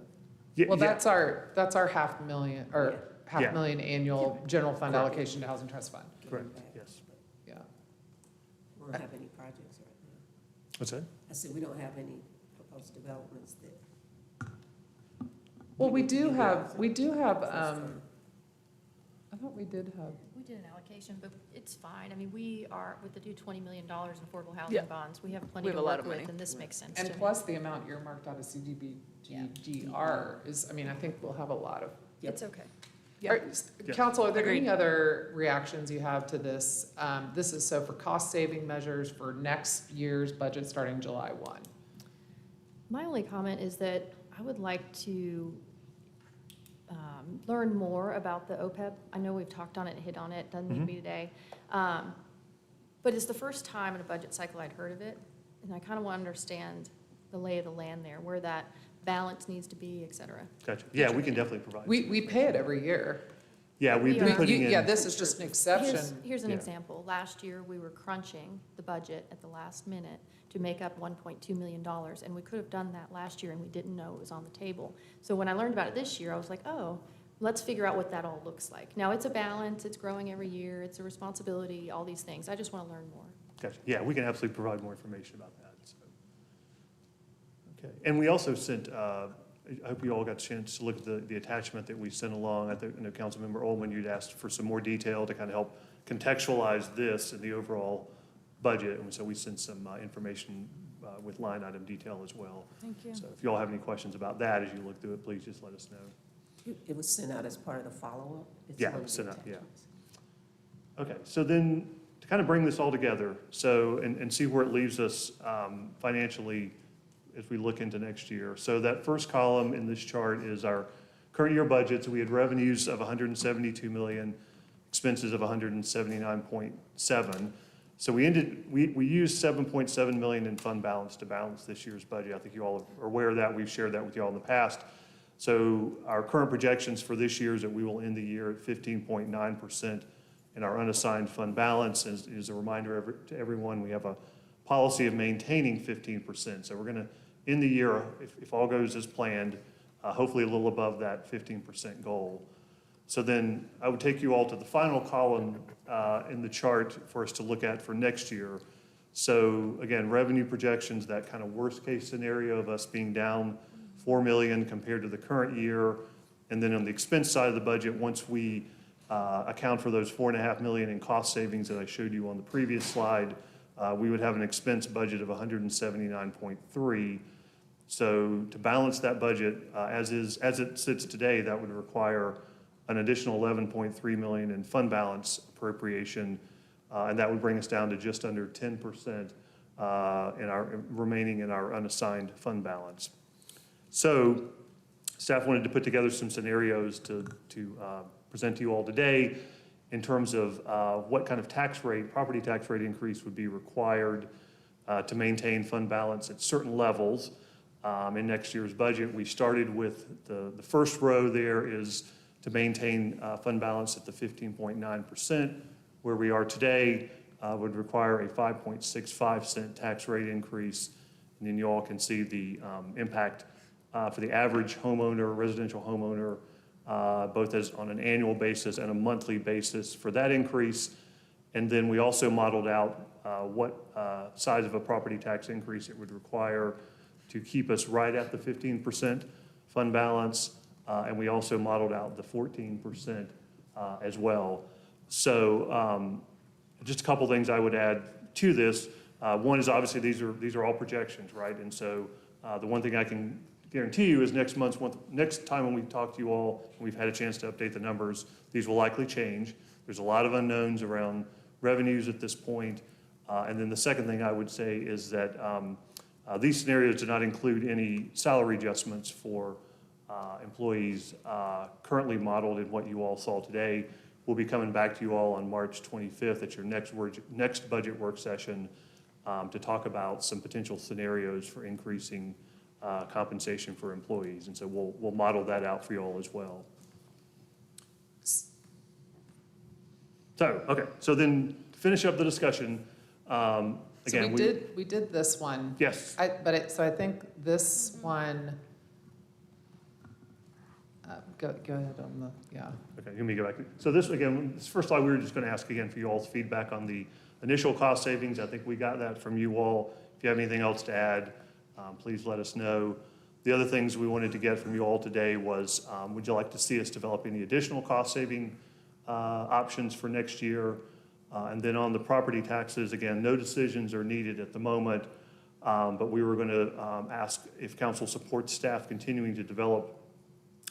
D: Yeah,
A: Well,
D: yeah.
A: that's our $500,000, or
B: Yeah.
A: $500,000 annual general fund
D: Correct.
A: allocation to housing trust fund.
D: Correct, yes.
A: Yeah.
B: We don't have any projects right now.
D: What's that?
B: I said, we don't have any proposed developments that.
A: Well, we do have, I thought we did have,
F: We did an allocation, but it's fine. I mean, we are, with the new $20 million in affordable
H: Yeah.
F: housing bonds, we have plenty
H: We have
F: to
H: a lot
F: work
H: of
F: with,
H: money.
F: and this makes sense to
A: and
F: me.
A: plus the amount earmarked out of CDBG-DR is, I mean, I think we'll have a lot of.
F: It's okay.
A: Are-
D: Yeah.
A: Council, are there any
H: Agreed.
A: other reactions you have to this? This is so for cost-saving measures for next year's budget starting July 1.
F: My only comment is that I would like to learn more about the OPEB. I know we've talked on it and hit on it, doesn't need to be today. But it's the first time in a budget cycle I'd heard of it, and I kind of want to understand the lay of the land there, where that balance needs to be, et cetera.
D: Gotcha. Yeah, we can definitely provide.
A: We pay it every year.
D: Yeah, we've been
F: Yeah.
D: putting in.
A: Yeah, this is just an exception.
F: Here's an
D: Yeah.
F: example. Last year, we were crunching the budget at the last minute to make up $1.2 million, and we could have done that last year, and we didn't know it was on the table. So when I learned about it this year, I was like, oh, let's figure out what that all looks like. Now, it's a balance, it's growing every year, it's a responsibility, all these things. I just want to learn more.
D: Gotcha. Yeah, we can absolutely provide more information about that. So. Okay, and we also sent, I hope you all got a chance to look at the attachment that we sent along. I know Councilmember Ullman, you'd asked for some more detail to kind of help contextualize this in the overall budget. And so we sent some information with line item detail as well.
F: Thank you.
D: So if you all have any questions about that as you look through it, please just let us know.
B: It was sent out as part of the follow-up? It's
D: Yeah,
B: one of the
D: sent out, yeah.
B: attachments.
D: Okay, so then to kind of bring this all together, so, and see where it leaves us financially as we look into next year. So that first column in this chart is our current year budget. So we had revenues of 172 million, expenses of 179.7. So we used 7.7 million in fund balance to balance this year's budget. I think you all are aware of that. We've shared that with you all in the past. So our current projections for this year is that we will end the year at 15.9% in our unassigned fund balance. As a reminder to everyone, we have a policy of maintaining 15%. So we're going to end the year, if all goes as planned, hopefully a little above that 15% goal. So then I would take you all to the final column in the chart for us to look at for next year. So again, revenue projections, that kind of worst case scenario of us being down 4 million compared to the current year. And then on the expense side of the budget, once we account for those 4.5 million in cost savings that I showed you on the previous slide, we would have an expense budget of 179.3. So to balance that budget as it sits today, that would require an additional 11.3 million in fund balance appropriation, and that would bring us down to just under 10% remaining in our unassigned fund balance. So staff wanted to put together some scenarios to present to you all today in terms of what kind of property tax rate increase would be required to maintain fund balance at certain levels in next year's budget. We started with the first row there is to maintain fund balance at the 15.9%. Where we are today would require a 5.65 cent tax rate increase. And then you all can see the impact for the average homeowner, residential homeowner, both as on an annual basis and a monthly basis for that increase. And then we also modeled out what size of a property tax increase it would require to keep us right at the 15% fund balance. And we also modeled out the 14% as well. So just a couple things I would add to this. One is obviously these are all projections, right? And so the one thing I can guarantee you is next time when we talk to you all, and we've had a chance to update the numbers, these will likely change. There's a lot of unknowns around revenues at this point. And then the second thing I would say is that these scenarios do not include any salary adjustments for employees currently modeled in what you all saw today. We'll be coming back to you all on March 25th at your next budget work session to talk about some potential scenarios for increasing compensation for employees. And so we'll model that out for you all as well. So, okay, so then to finish up the discussion,
A: So
D: again,
A: we did this one.
D: yes,
A: So I think this one, go ahead on the, yeah.
D: okay, let me go back. So this, again, this first slide, we were just going to ask again for you all's feedback on the initial cost savings. I think we got that from you all. If you have anything else to add, please let us know. The other things we wanted to get from you all today was, would you like to see us develop any additional cost saving options for next year? And then on the property taxes, again, no decisions are needed at the moment, but we were going to ask if council supports staff continuing to develop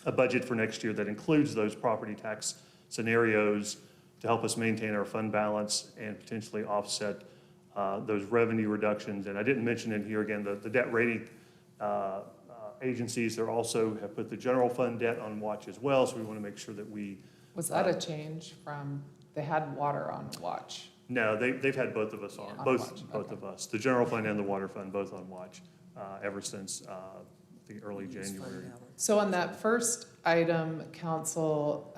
D: a budget for next year that includes those property tax scenarios to help us maintain our fund balance and potentially offset those revenue reductions. And I didn't mention in here again, the debt rating agencies, they also have put the general fund debt on watch as well, so we want to make sure that we.
A: Was that a change from, they had water on watch?
D: No, they've had both of us on,
A: Yeah.
D: both
A: Okay.
D: of us, the general fund and the water fund, both on watch ever since the early January.
A: So on that first item, council,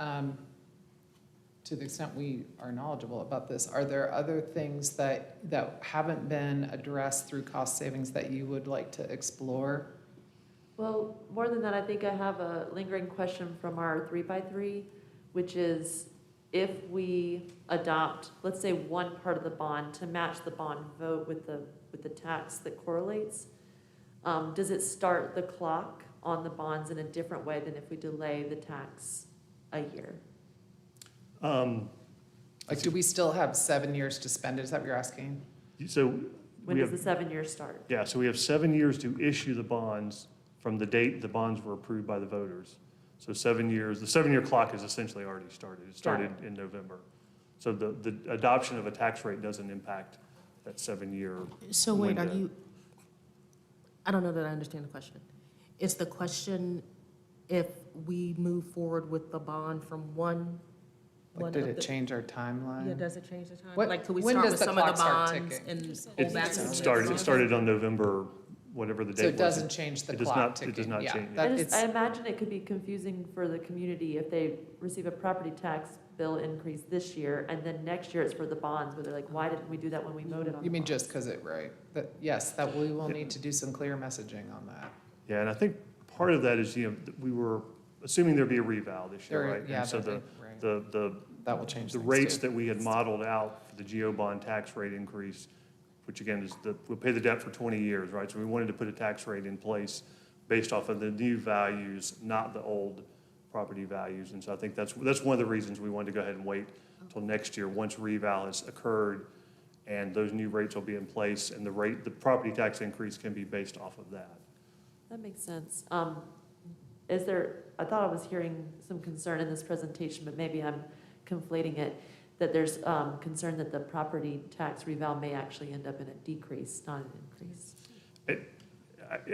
A: to the extent we are knowledgeable about this, are there other things that haven't been addressed through cost savings that you would like to explore?
E: Well, more than that, I think I have a lingering question from our 3x3, which is if we adopt, let's say, one part of the bond to match the bond vote with the tax that correlates, does it start the clock on the bonds in a different way than if we delay the tax a year?
A: Like, do we still have 7 years to spend it? Is that what you're asking?
D: So
E: When
D: we
E: does
D: have,
E: the 7 years start?
D: yeah, so we have 7 years to issue the bonds from the date the bonds were approved by the voters. So 7 years, the 7-year clock has essentially already started. It started in November. So the adoption of a tax rate doesn't impact that 7-year
J: So wait,
D: window.
J: I don't know that I understand the question. Is the question if we move forward with the bond from one
A: Like,
J: of
A: did it
J: the-
A: change our timeline?
J: Yeah, does it change the time?
A: What-
J: Like, could we
A: when
J: start
A: does
J: with
A: the
J: some of the
A: clock start
J: bonds
A: ticking?
J: and
D: It
J: go back to the
D: started on November, whatever the date
A: So
D: was.
A: it doesn't change the
D: it does
A: clock
D: not-
A: ticking?
D: it does not
A: Yeah,
D: change.
A: that-
E: I
A: it's-
E: imagine it could be confusing for the community if they receive a property tax bill increase this year, and then next year it's for the bonds, where they're like, why didn't we do that when we voted on the
A: You mean
E: bonds?
A: just because right? Yes, that we will need to do some clear messaging on that.
D: Yeah, and I think part of that is, we were assuming there'd be a revow this year, right?
A: Yeah,
D: And so
A: right.
D: the
A: That will change
D: the
A: things
D: rates
A: too.
D: that we had modeled out for the GO bond tax rate increase, which again is we'll pay the debt for 20 years, right? So we wanted to put a tax rate in place based off of the new values, not the old property values. And so I think that's one of the reasons we wanted to go ahead and wait until next year, once revow has occurred, and those new rates will be in place, and the property tax increase can be based off of that.
E: That makes sense. I thought I was hearing some concern in this presentation, but maybe I'm conflating it, that there's concern that the property tax reval may actually end up in a decrease, not an increase.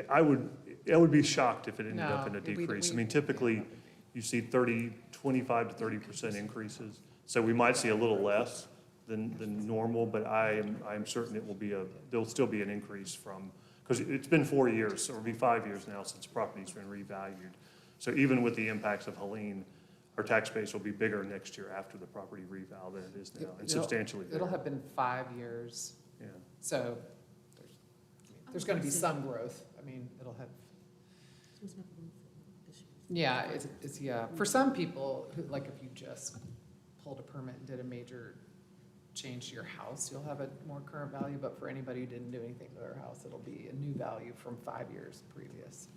D: I would be shocked if it ended up in
A: No,
D: a
A: we-
D: decrease. I
A: we-
D: mean, typically, you see 25 to 30% increases. So we might see a little less than normal, but I'm certain there'll still be an increase because it's been 4 years, so it'll be 5 years now since property's been revalued. So even with the impacts of Helene, our tax base will be bigger next year after the property reval than it is now, and substantially bigger.
A: It'll have been 5 years,
D: Yeah.
A: so there's going to be some growth. I mean, it'll have, Yeah, yeah, for some people, like if you just pulled a permit and did a major change to your house, you'll have a more current value, but for anybody who didn't do anything to their house, it'll be a new value from 5 years previous.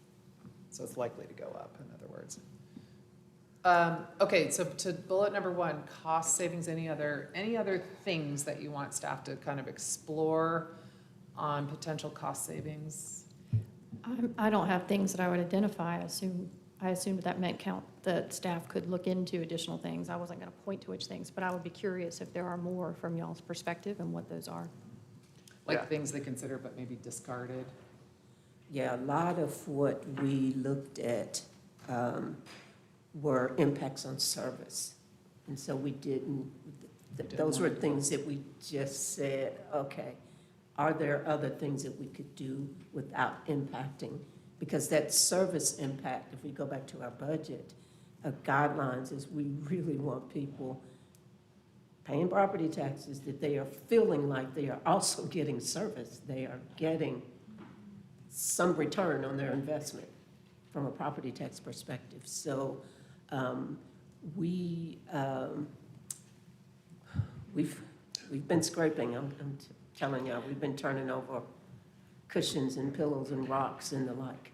A: So it's likely to go up, in other words. Okay, so to bullet number 1, cost savings, any other things that you want staff to kind of explore on potential cost savings?
F: I don't have things that I would identify. I assumed that meant that staff could look into additional things. I wasn't going to point to which things, but I would be curious if there are more from y'all's perspective and what those are.
A: Like
D: Yeah.
A: things they consider but maybe discarded?
B: Yeah, a lot of what we looked at were impacts on service. And so we didn't, those were things that we just said, okay, are there other things that we could do without impacting? Because that service impact, if we go back to our budget, guidelines is we really want people paying property taxes, that they are feeling like they are also getting service. They are getting some return on their investment from a property tax perspective. So we've been scraping, I'm telling you, we've been turning over cushions and pillows and rocks and the like.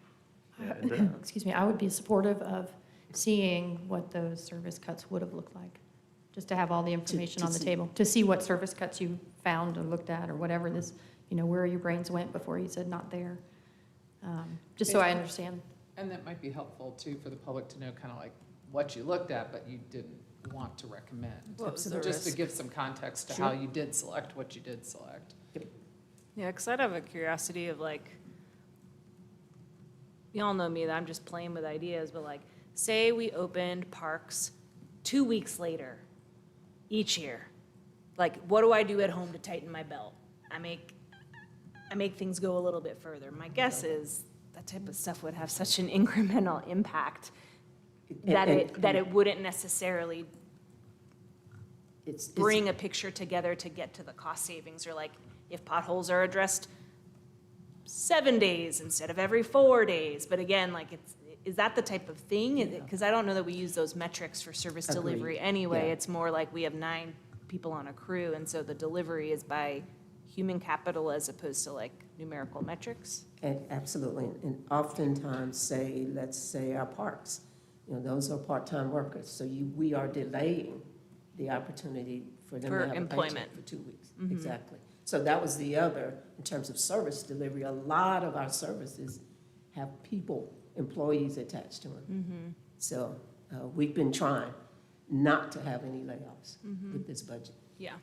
D: Yeah, and
F: Excuse me, I would be supportive of seeing what those service cuts would have looked like, just to have all the information
B: to
F: on the
B: see.
F: table, to see what service cuts you found or looked at or whatever this, where your brains went before you said not there. Just so I understand.
A: And that might be helpful too for the public to know kind of like what you looked at, but you didn't want to recommend.
H: What was the
A: Just to
H: risk?
A: give some context to
B: Sure.
A: how you did select what you did select.
H: Yeah, because I'd have a curiosity of like, y'all know me, that I'm just playing with ideas, but like, say we opened parks 2 weeks later each year. Like, what do I do at home to tighten my belt? I make things go a little bit further. My guess is that type of stuff would have such an incremental impact that it wouldn't necessarily
B: It's
H: bring a picture together to get to the cost savings, or like, if potholes are addressed 7 days instead of every 4 days. But again, like, is that the type of thing? Because I don't know that we use those metrics for service
B: Agreed.
H: delivery anyway.
B: Yeah.
H: It's more like we have 9 people on a crew, and so the delivery is by human capital as opposed to like numerical metrics.
B: Absolutely, and oftentimes let's say our parks, those are part-time workers, so we are delaying the opportunity for them to
H: For
B: have
H: employment.
B: a paycheck for 2 weeks. Exactly. So that was the other, in terms of service delivery, a lot of our services have people, employees attached to them. So we've been trying not to have any layoffs with this budget.
H: Yeah.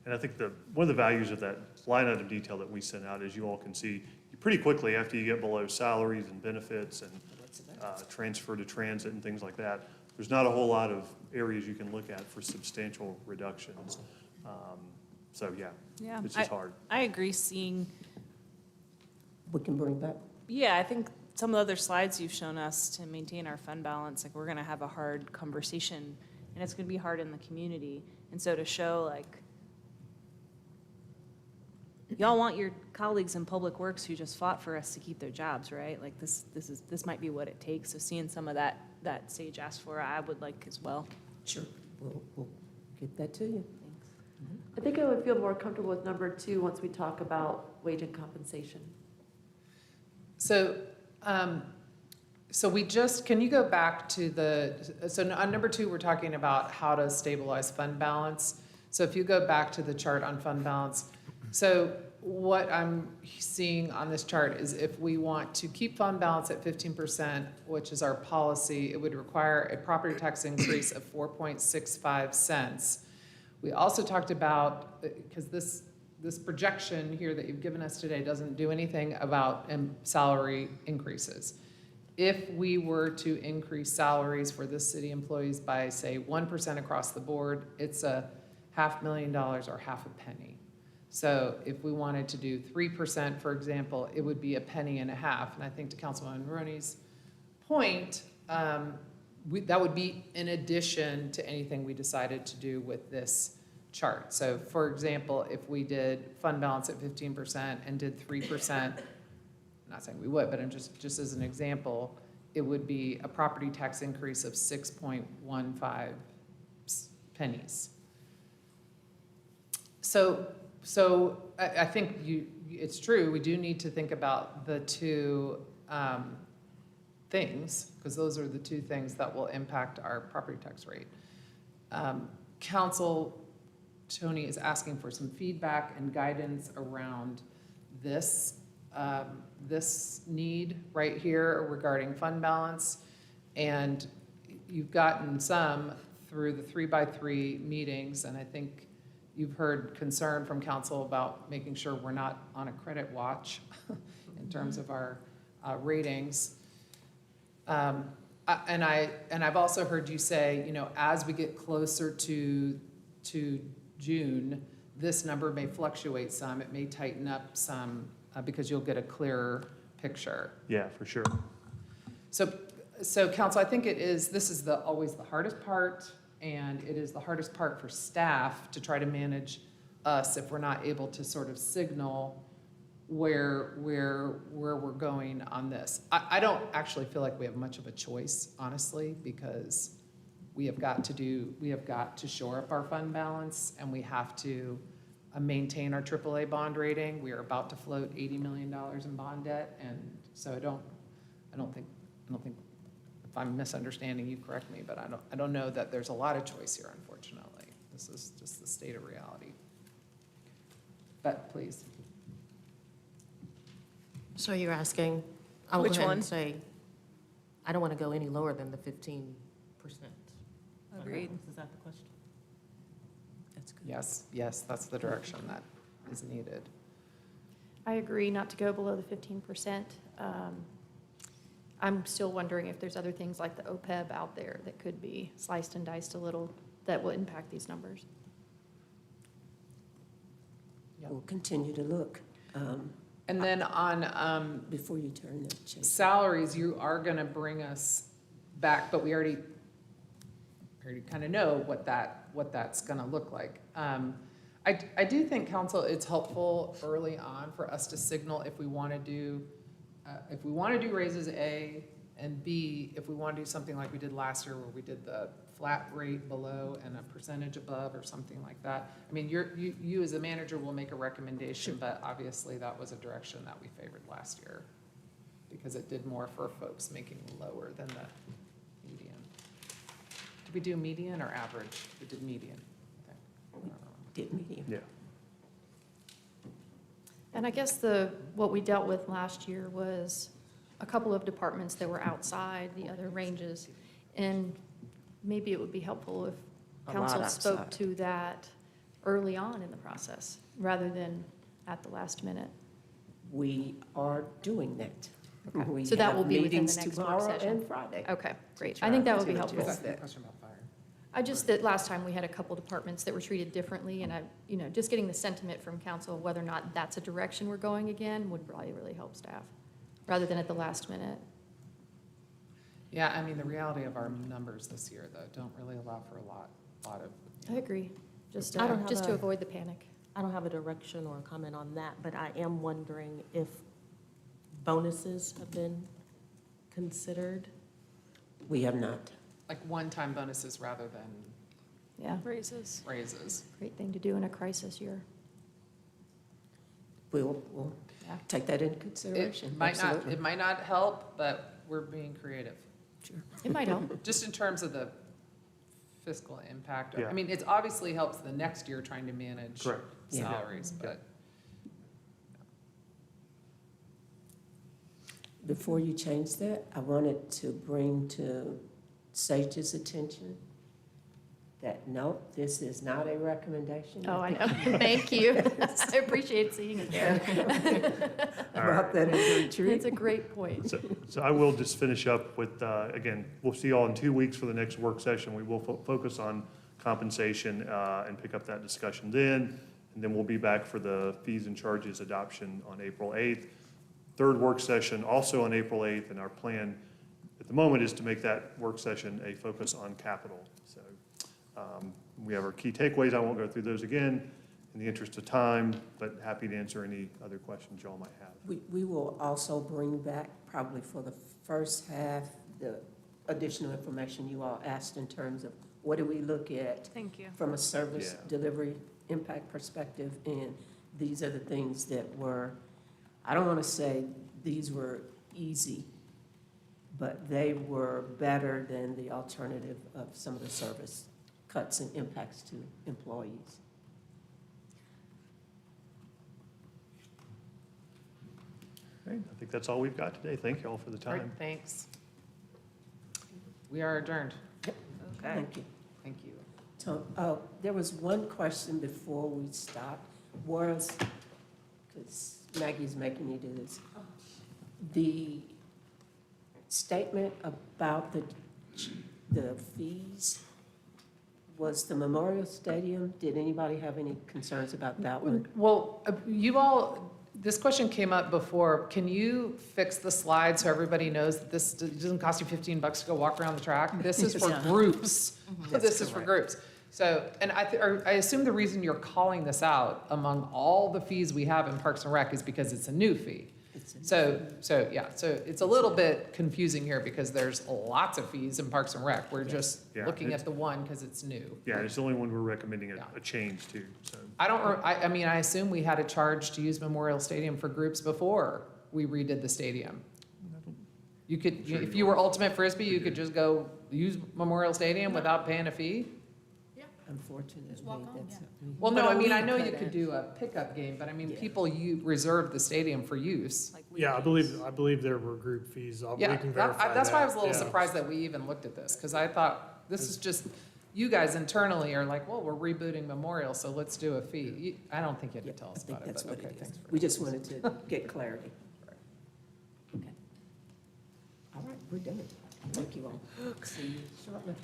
D: And I think one of the values of that line item detail that we sent out, as you all can see, pretty quickly after you get below salaries and benefits and transfer to transit and things like that, there's not a whole lot of areas you can look at for substantial reductions. So yeah, it's just hard.
H: I agree seeing,
B: We can bring back,
H: yeah, I think some of the other slides you've shown us to maintain our fund balance, like, we're gonna have a hard conversation, and it's gonna be hard in the community. And so to show, like, y'all want your colleagues in Public Works who just fought for us to keep their jobs, right? Like, this might be what it takes. So seeing some of that Sage asked for, I would like as well.
B: sure, we'll get that to you.
E: I think I would feel more comfortable with number 2 once we talk about wage and compensation.
A: So, can you go back to so on number 2, we're talking about how to stabilize fund balance. So if you go back to the chart on fund balance, so what I'm seeing on this chart is if we want to keep fund balance at 15%, which is our policy, it would require a property tax increase of 4.65 cents. We also talked about, because this projection here that you've given us today doesn't do anything about salary increases. If we were to increase salaries for the city employees by, say, 1% across the board, it's a $500,000 or half a penny. So if we wanted to do 3%, for example, it would be a penny and a half. And I think to Councilwoman Maroney's point, that would be in addition to anything we decided to do with this chart. So for example, if we did fund balance at 15% and did 3%, I'm not saying we would, but I'm just as an example, it would be a property tax increase of 6.15 pennies. So I think it's true, we do need to think about the two things, because those are the two things that will impact our property tax rate. Council, Tony is asking for some feedback and guidance around this, this need right here regarding fund balance. And you've gotten some through the 3x3 meetings, and I think you've heard concern from council about making sure we're not on a credit watch in terms of our ratings. And I've also heard you say, you know, as we get closer to June, this number may fluctuate some, it may tighten up some, because you'll get a clearer picture.
D: Yeah, for sure.
A: So council, I think this is always the hardest part, and it is the hardest part for staff to try to manage us if we're not able to sort of signal where we're going on this. I don't actually feel like we have much of a choice, honestly, because we have got to shore up our fund balance, and we have to maintain our AAA bond rating. We are about to float $80 million in bond debt, and so I don't think if I'm misunderstanding you, correct me, but I don't know that there's a lot of choice here, unfortunately. This is just the state of reality. But please.
J: So you're asking, I'll
H: Which
J: go ahead
H: one?
J: and say, I don't want to go any lower than the 15%.
H: Agreed.
J: Is that the question?
B: That's good.
A: Yes, that's the direction that is needed.
F: I agree not to go below the 15%. I'm still wondering if there's other things like the OPEB out there that could be sliced and diced a little that will impact these numbers.
B: We'll continue to look.
A: And then on
B: Before you turn that change.
A: salaries, you are gonna bring us back, but we already kind of know what that's gonna look like. I do think, council, it's helpful early on for us to signal if we want to do raises, A, and B, if we want to do something like we did last year where we did the flat rate below and a percentage above or something like that. I mean, you as a manager will make a recommendation, but obviously that was a direction that we favored last year because it did more for folks making lower than the median. Did we do median or average? We did median. Okay.
B: Did medium.
D: Yeah.
F: And I guess what we dealt with last year was a couple of departments that were outside the other ranges. And maybe it would be helpful if
B: A lot
F: council spoke
B: outside.
F: to that early on in the process, rather than at the last minute.
B: We are doing that.
F: Okay.
B: We
F: So that
B: have
F: will be within the
B: meetings
F: next work
B: tomorrow
F: session.
B: and Friday.
F: Okay, great.
B: To
F: I think
B: try
F: that would be
B: to
F: helpful.
B: address that.
A: Question about fire.
F: That last time we had a couple departments that were treated differently, and just getting the sentiment from council, whether or not that's a direction we're going again, would probably really help staff, rather than at the last minute.
A: Yeah, I mean, the reality of our numbers this year, though, don't really allow for a lot of.
F: I agree, just
J: I don't have
F: to
J: a-
F: avoid the panic.
J: I don't have a direction or a comment on that, but I am wondering if bonuses have been considered.
B: We have not.
A: Like one-time bonuses rather than
F: Yeah. Raises.
A: raises.
F: Great thing to do in a crisis year.
B: We'll
F: Yeah.
B: take that into consideration. Absolutely.
A: It might not help, but we're being creative,
F: It might help.
A: just in terms of the fiscal impact.
D: Yeah.
A: I mean, it obviously helps the next year trying to manage
D: Correct.
B: Yeah.
A: salaries, but.
B: Before you change that, I wanted to bring to Sage's attention that, no, this is not a recommendation.
F: Oh, I know. Thank you. I appreciate seeing it there.
B: Brought that into retreat.
F: It's a great point.
D: So I will just finish up with, again, we'll see you all in 2 weeks for the next work session. We will focus on compensation and pick up that discussion then. And then we'll be back for the fees and charges adoption on April 8th. Third work session also on April 8th, and our plan at the moment is to make that work session a focus on capital. So we have our key takeaways. I won't go through those again in the interest of time, but happy to answer any other questions y'all might have.
B: We will also bring back, probably for the first half, the additional information you all asked in terms of what do we look at
H: Thank you.
B: from a service
D: Yeah.
B: delivery impact perspective, and these are the things that were, I don't want to say these were easy, but they were better than the alternative of some of the service cuts and impacts to employees.
D: Okay, I think that's all we've got today. Thank you all for the
A: All right,
D: time.
A: thanks. We are adjourned.
H: Okay.
B: Thank you.
A: Thank you.
B: So, there was one question before we stopped, because Maggie's making me do this. The statement about the fees, was the Memorial Stadium, did anybody have any concerns about that one?
A: Well, you all, this question came up before. Can you fix the slide so everybody knows that this doesn't cost you $15 to go walk around the track? This is for
B: Yeah.
A: groups.
B: That's
A: This is for
B: correct.
A: groups. So, and I assume the reason you're calling this out among all the fees we have in Parks and Rec is because it's a new fee.
B: It's in-
A: So it's a little bit confusing here because there's lots of fees in Parks and Rec. We're just
D: Yeah,
A: looking
D: it's-
A: at the one because it's new.
D: Yeah, it's the only one we're recommending
A: Yeah.
D: a change to, so.
A: I mean, I assume we had a charge to use Memorial Stadium for groups before we redid the stadium. You could,
D: Sure
A: if
D: you
A: you were
D: are.
A: Ultimate Frisbee, you could just go use Memorial Stadium without paying a fee?
B: Unfortunately, that's.
A: Well, no,
B: But
A: I
B: a
A: mean, I
B: league
A: know you
B: could
A: could do a pickup game, but I mean,
B: Yeah.
A: people, you reserve the stadium for use.
H: Like
I: Yeah,
H: weekends.
I: I believe there were group fees. We
A: Yeah,
I: can verify that.
A: that's why I was a little
I: yeah.
A: surprised that we even looked at this, because I thought, this is just, you guys internally are like, well, we're rebooting Memorial, so let's do a fee. I don't think you had to tell
B: I
A: us
B: think
A: about it,
B: that's
A: but
B: what
A: okay,
B: it is.
A: thanks. for-
B: We just wanted to get clarity. Okay. All right, we're done. Thank you all. See you shortly.